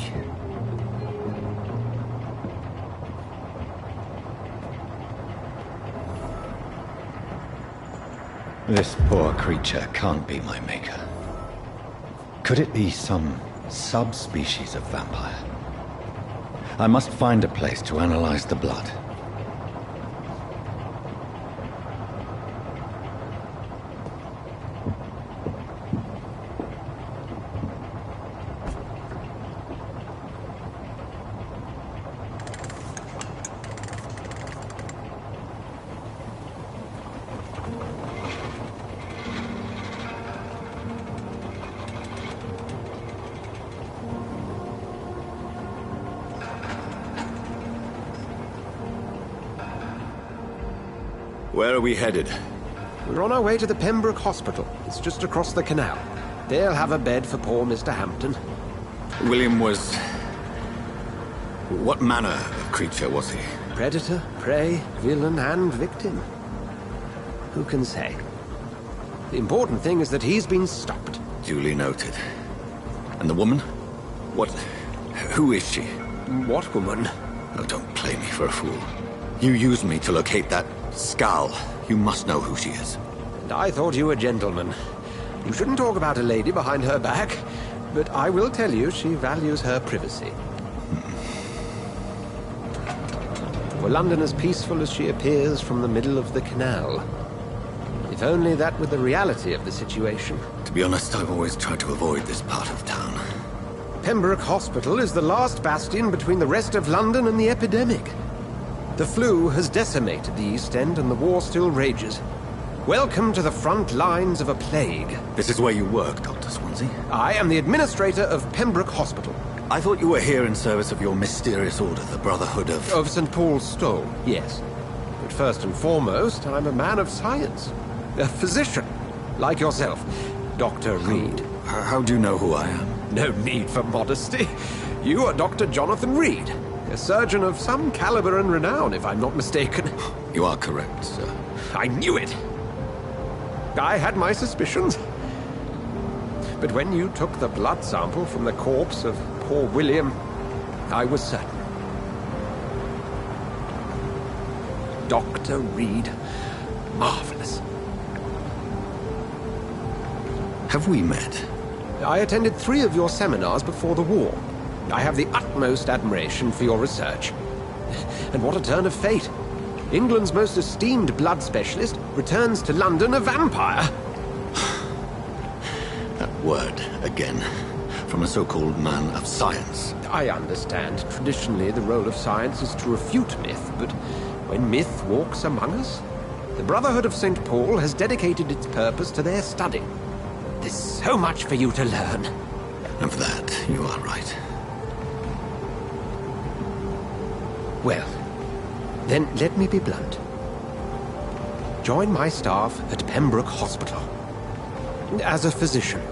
This poor creature can't be my maker. Could it be some subspecies of vampire? I must find a place to analyze the blood. Where are we headed? We're on our way to the Pembroke Hospital. It's just across the canal. They'll have a bed for poor Mr. Hampton. William was... what manner of creature was he? Predator, prey, villain, and victim. Who can say? The important thing is that he's been stopped. Duly noted. And the woman? What... who is she? What woman? Oh, don't play me for a fool. You used me to locate that skull. You must know who she is. And I thought you a gentleman. You shouldn't talk about a lady behind her back, but I will tell you she values her privacy. Were London as peaceful as she appears from the middle of the canal? If only that were the reality of the situation. To be honest, I've always tried to avoid this part of town. Pembroke Hospital is the last bastion between the rest of London and the epidemic. The flu has decimated the East End and the war still rages. Welcome to the front lines of a plague. This is where you work, Dr. Swansea? I am the administrator of Pembroke Hospital. I thought you were here in service of your mysterious order, the Brotherhood of... Of St. Paul's-Stole, yes. But first and foremost, I'm a man of science. A physician, like yourself, Dr. Reed. How do you know who I am? No need for modesty. You are Dr. Jonathan Reed. A surgeon of some caliber and renown, if I'm not mistaken. You are correct, sir. I knew it! I had my suspicions. But when you took the blood sample from the corpse of poor William, I was certain. Dr. Reed. Marvelous. Have we met? I attended 3 of your seminars before the war. I have the utmost admiration for your research. And what a turn of fate. England's most esteemed blood specialist returns to London a vampire. That word, again. From a so-called man of science. I understand. Traditionally, the role of science is to refute myth, but when myth walks among us, the Brotherhood of St. Paul has dedicated its purpose to their study. There's so much for you to learn. Of that, you are right. Well, then let me be blunt. Join my staff at Pembroke Hospital. As a physician.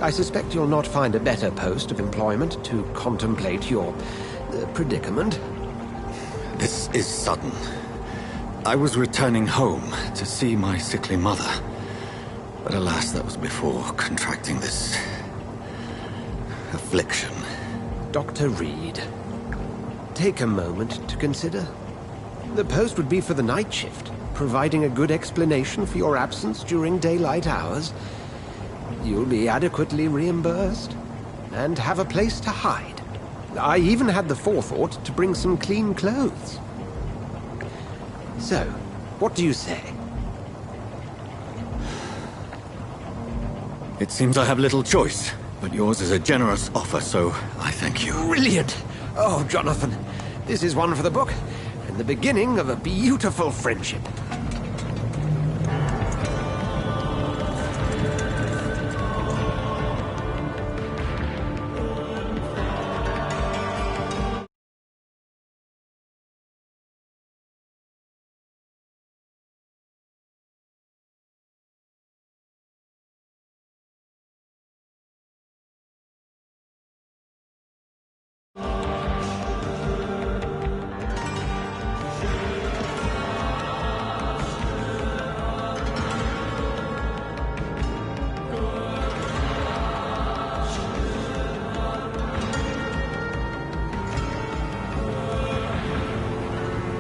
I suspect you'll not find a better post of employment to contemplate your predicament. This is sudden. I was returning home to see my sickly mother. But alas, that was before contracting this... affliction. Dr. Reed. Take a moment to consider. The post would be for the night shift, providing a good explanation for your absence during daylight hours. You'll be adequately reimbursed, and have a place to hide. I even had the forethought to bring some clean clothes. So, what do you say? It seems I have little choice, but yours is a generous offer, so I thank you. Brilliant! Oh, Jonathan, this is one for the book, and the beginning of a beautiful friendship.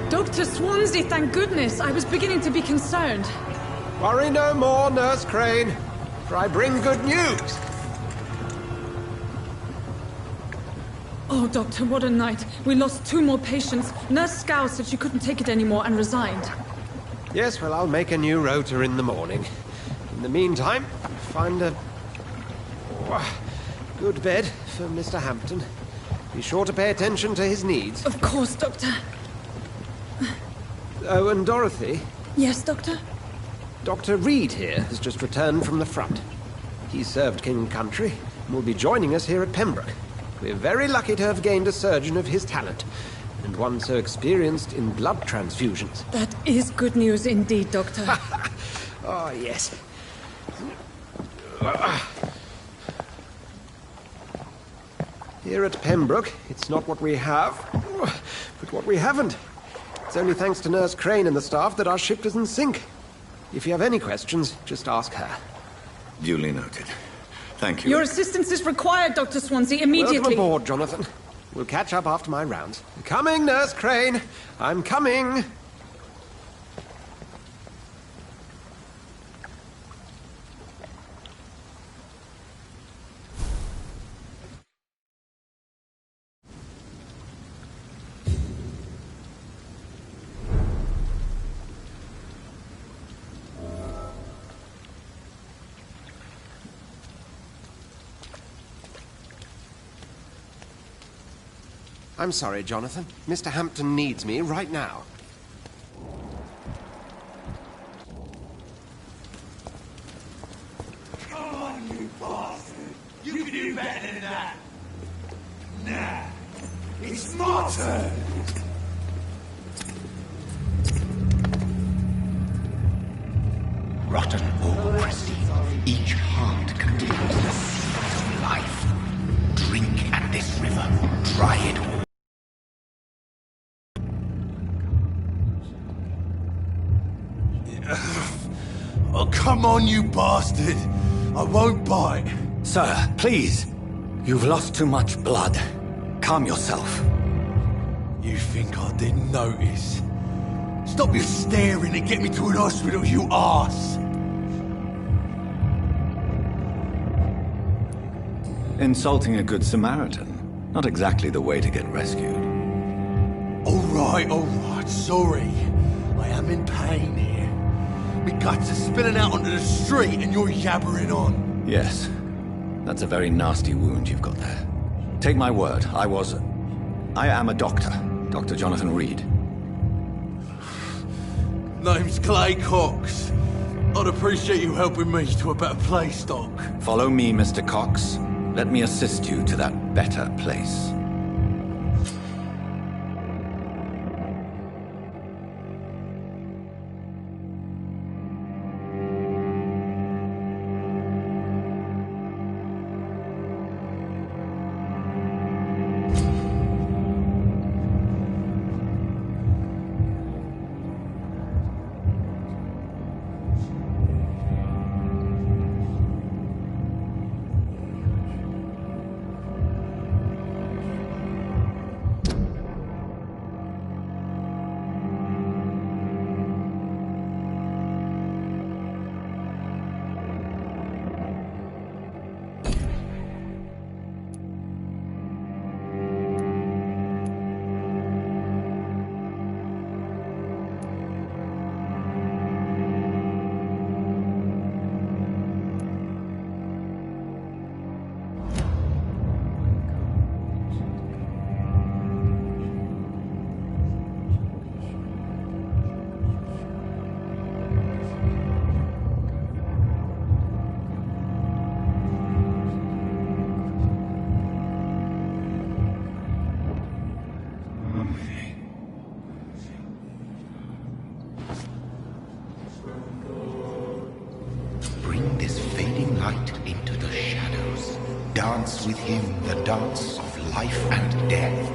Dr. Swansea, thank goodness. I was beginning to be concerned. Worry no more, Nurse Crane, for I bring good news. Oh, Doctor, what a night. We lost 2 more patients. Nurse Scow said she couldn't take it anymore and resigned. Yes, well, I'll make a new rota in the morning. In the meantime, find a good bed for Mr. Hampton. Be sure to pay attention to his needs. Of course, Doctor. Oh, and Dorothy? Yes, Doctor? Dr. Reed here has just returned from the front. He served King and Country and will be joining us here at Pembroke. We're very lucky to have gained a surgeon of his talent, and one so experienced in blood transfusions. That is good news indeed, Doctor. Oh, yes. Here at Pembroke, it's not what we have, but what we haven't. It's only thanks to Nurse Crane and the staff that our ship doesn't sink. If you have any questions, just ask her. Duly noted. Thank you. Your assistance is required, Dr. Swansea, immediately. Welcome aboard, Jonathan. We'll catch up after my rounds. Coming, Nurse Crane. I'm coming. I'm sorry, Jonathan. Mr. Hampton needs me right now. Come on, you bastard! You can do better than that! Nah, it's my turn! Rotten autocracy. Each heart contains the seed of life. Drink at this river. Try it all. Oh, come on, you bastard! I won't bite. Sir, please. You've lost too much blood. Calm yourself. You think I didn't notice? Stop your staring and get me to an hospital, you arse! Insulting a good Samaritan. Not exactly the way to get rescued. Alright, sorry. I am in pain here. My guts are spilling out onto the street and you're yabbering on. Yes. That's a very nasty wound you've got there. Take my word, I am a doctor. Dr. Jonathan Reed. Name's Clay Cox. I'd appreciate you helping me to a better place, Doc. Follow me, Mr. Cox. Let me assist you to that better place. Bring this fading light into the shadows. Dance with him the dance of life and death.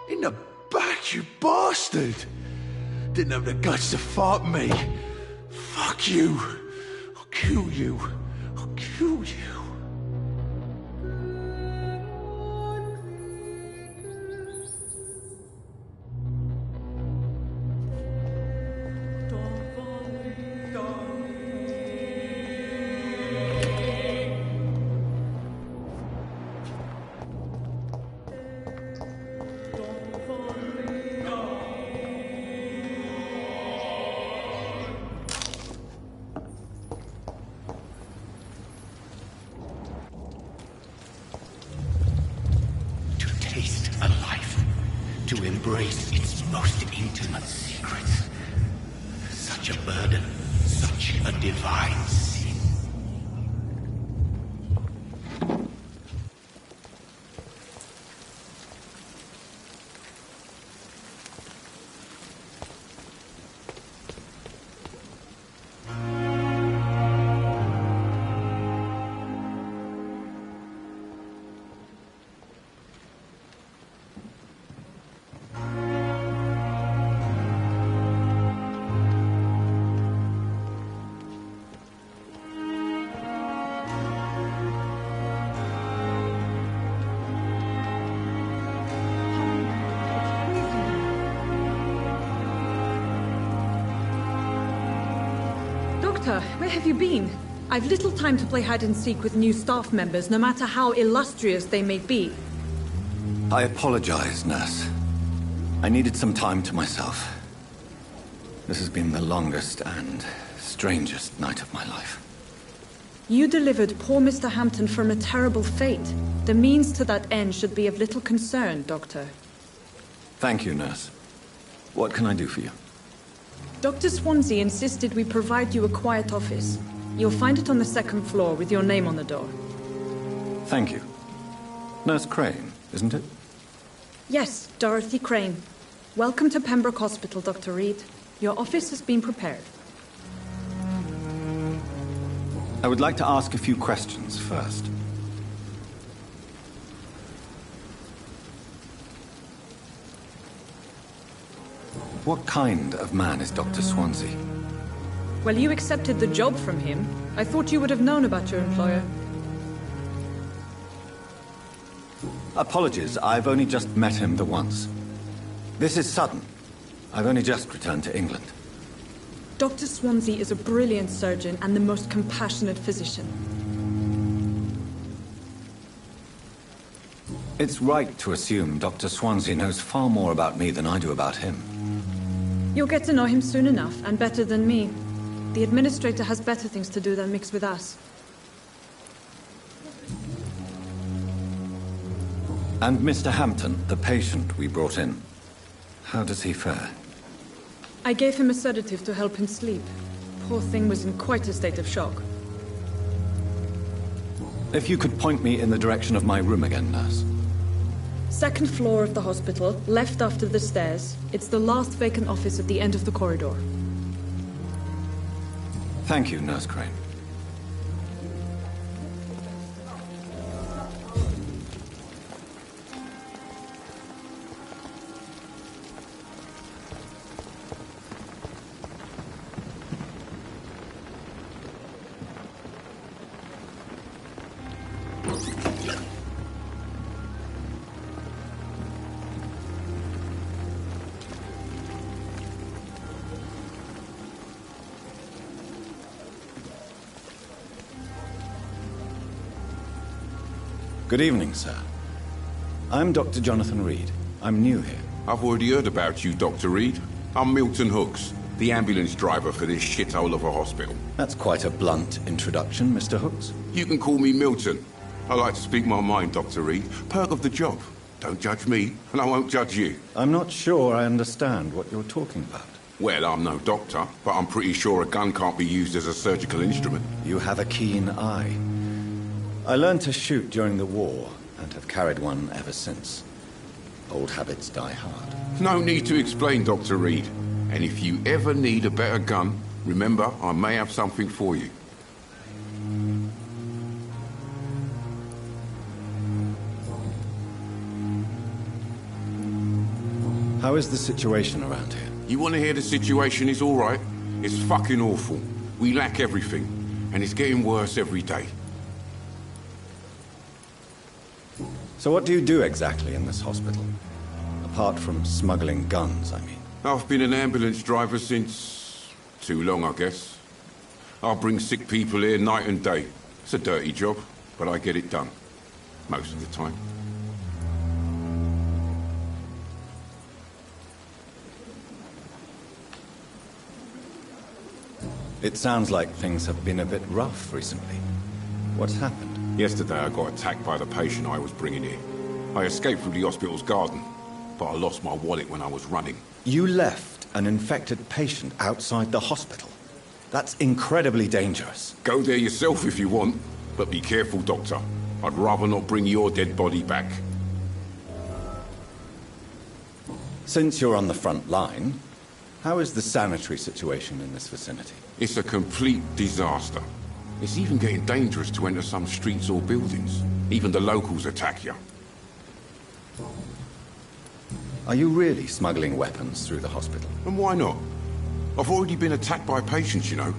In the back, you bastard! Didn't have the guts to fight me. Fuck you. I'll kill you. I'll kill you. Taste a life, to embrace its most intimate secrets. Such a burden, such a divine sin. Doctor, where have you been? I've little time to play hide and seek with new staff members, no matter how illustrious they may be. I apologize, nurse. I needed some time to myself. This has been the longest and strangest night of my life. You delivered poor Mr. Hampton from a terrible fate. The means to that end should be of little concern, Doctor. Thank you, nurse. What can I do for you? Dr. Swansea insisted we provide you a quiet office. You'll find it on the second floor with your name on the door. Thank you. Nurse Crane, isn't it? Yes, Dorothy Crane. Welcome to Pembroke Hospital, Dr. Reed. Your office has been prepared. I would like to ask a few questions first. What kind of man is Dr. Swansea? Well, you accepted the job from him. I thought you would have known about your employer. Apologies, I've only just met him the once. This is sudden. I've only just returned to England. Dr. Swansea is a brilliant surgeon and the most compassionate physician. It's right to assume Dr. Swansea knows far more about me than I do about him. You'll get to know him soon enough, and better than me. The administrator has better things to do than mix with us. And Mr. Hampton, the patient we brought in, how does he fare? I gave him a sedative to help him sleep. Poor thing was in quite a state of shock. If you could point me in the direction of my room again, nurse. Second floor of the hospital, left after the stairs. It's the last vacant office at the end of the corridor. Thank you, Nurse Crane. Good evening, sir. I'm Dr. Jonathan Reed. I'm new here. I've already heard about you, Dr. Reed. I'm Milton Hooks, the ambulance driver for this shithole of a hospital. That's quite a blunt introduction, Mr. Hooks. You can call me Milton. I like to speak my mind, Dr. Reed. Perk of the job. Don't judge me, and I won't judge you. I'm not sure I understand what you're talking about. Well, I'm no doctor, but I'm pretty sure a gun can't be used as a surgical instrument. You have a keen eye. I learned to shoot during the war, and have carried one ever since. Old habits die hard. No need to explain, Dr. Reed. And if you ever need a better gun, remember, I may have something for you. How is the situation around here? You want to hear the situation is all right? It's fucking awful. We lack everything, and it's getting worse every day. So what do you do exactly in this hospital? Apart from smuggling guns, I mean. I've been an ambulance driver since... too long, I guess. I bring sick people here night and day. It's a dirty job, but I get it done. Most of the time. It sounds like things have been a bit rough recently. What's happened? Yesterday I got attacked by the patient I was bringing here. I escaped through the hospital's garden, but I lost my wallet when I was running. You left an infected patient outside the hospital? That's incredibly dangerous. Go there yourself if you want, but be careful, Doctor. I'd rather not bring your dead body back. Since you're on the front line, how is the sanitary situation in this vicinity? It's a complete disaster. It's even getting dangerous to enter some streets or buildings. Even the locals attack you. Are you really smuggling weapons through the hospital? And why not? I've already been attacked by patients, you know.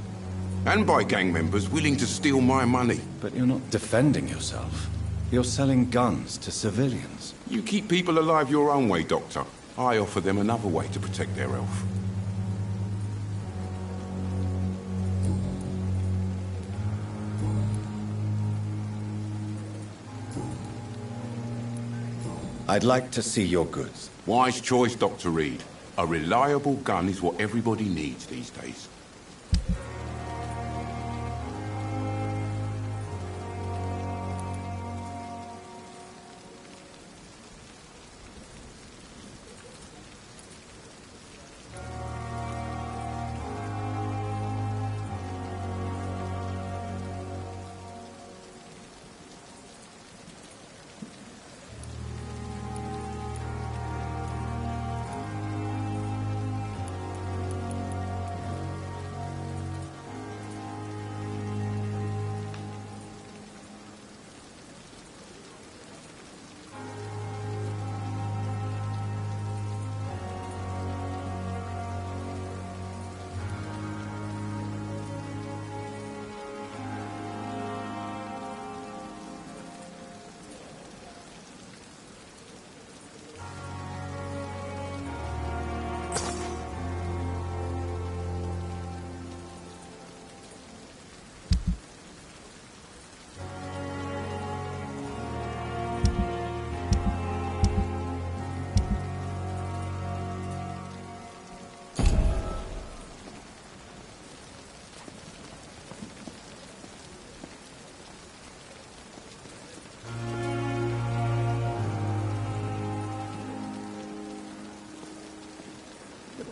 And by gang members willing to steal my money. But you're not defending yourself. You're selling guns to civilians. You keep people alive your own way, Doctor. I offer them another way to protect their health. I'd like to see your goods. Wise choice, Dr. Reed. A reliable gun is what everybody needs these days.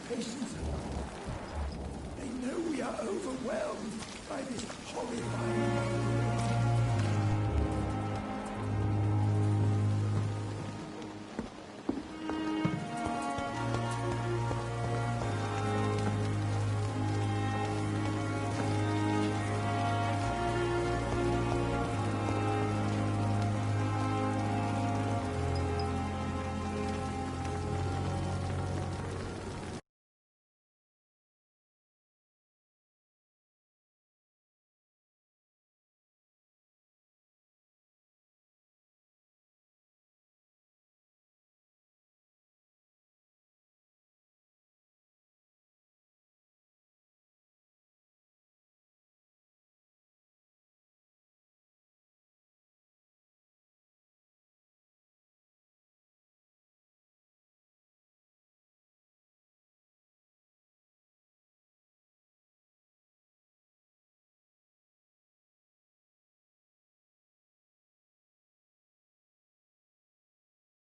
Patients. They know we are overwhelmed by this horrifying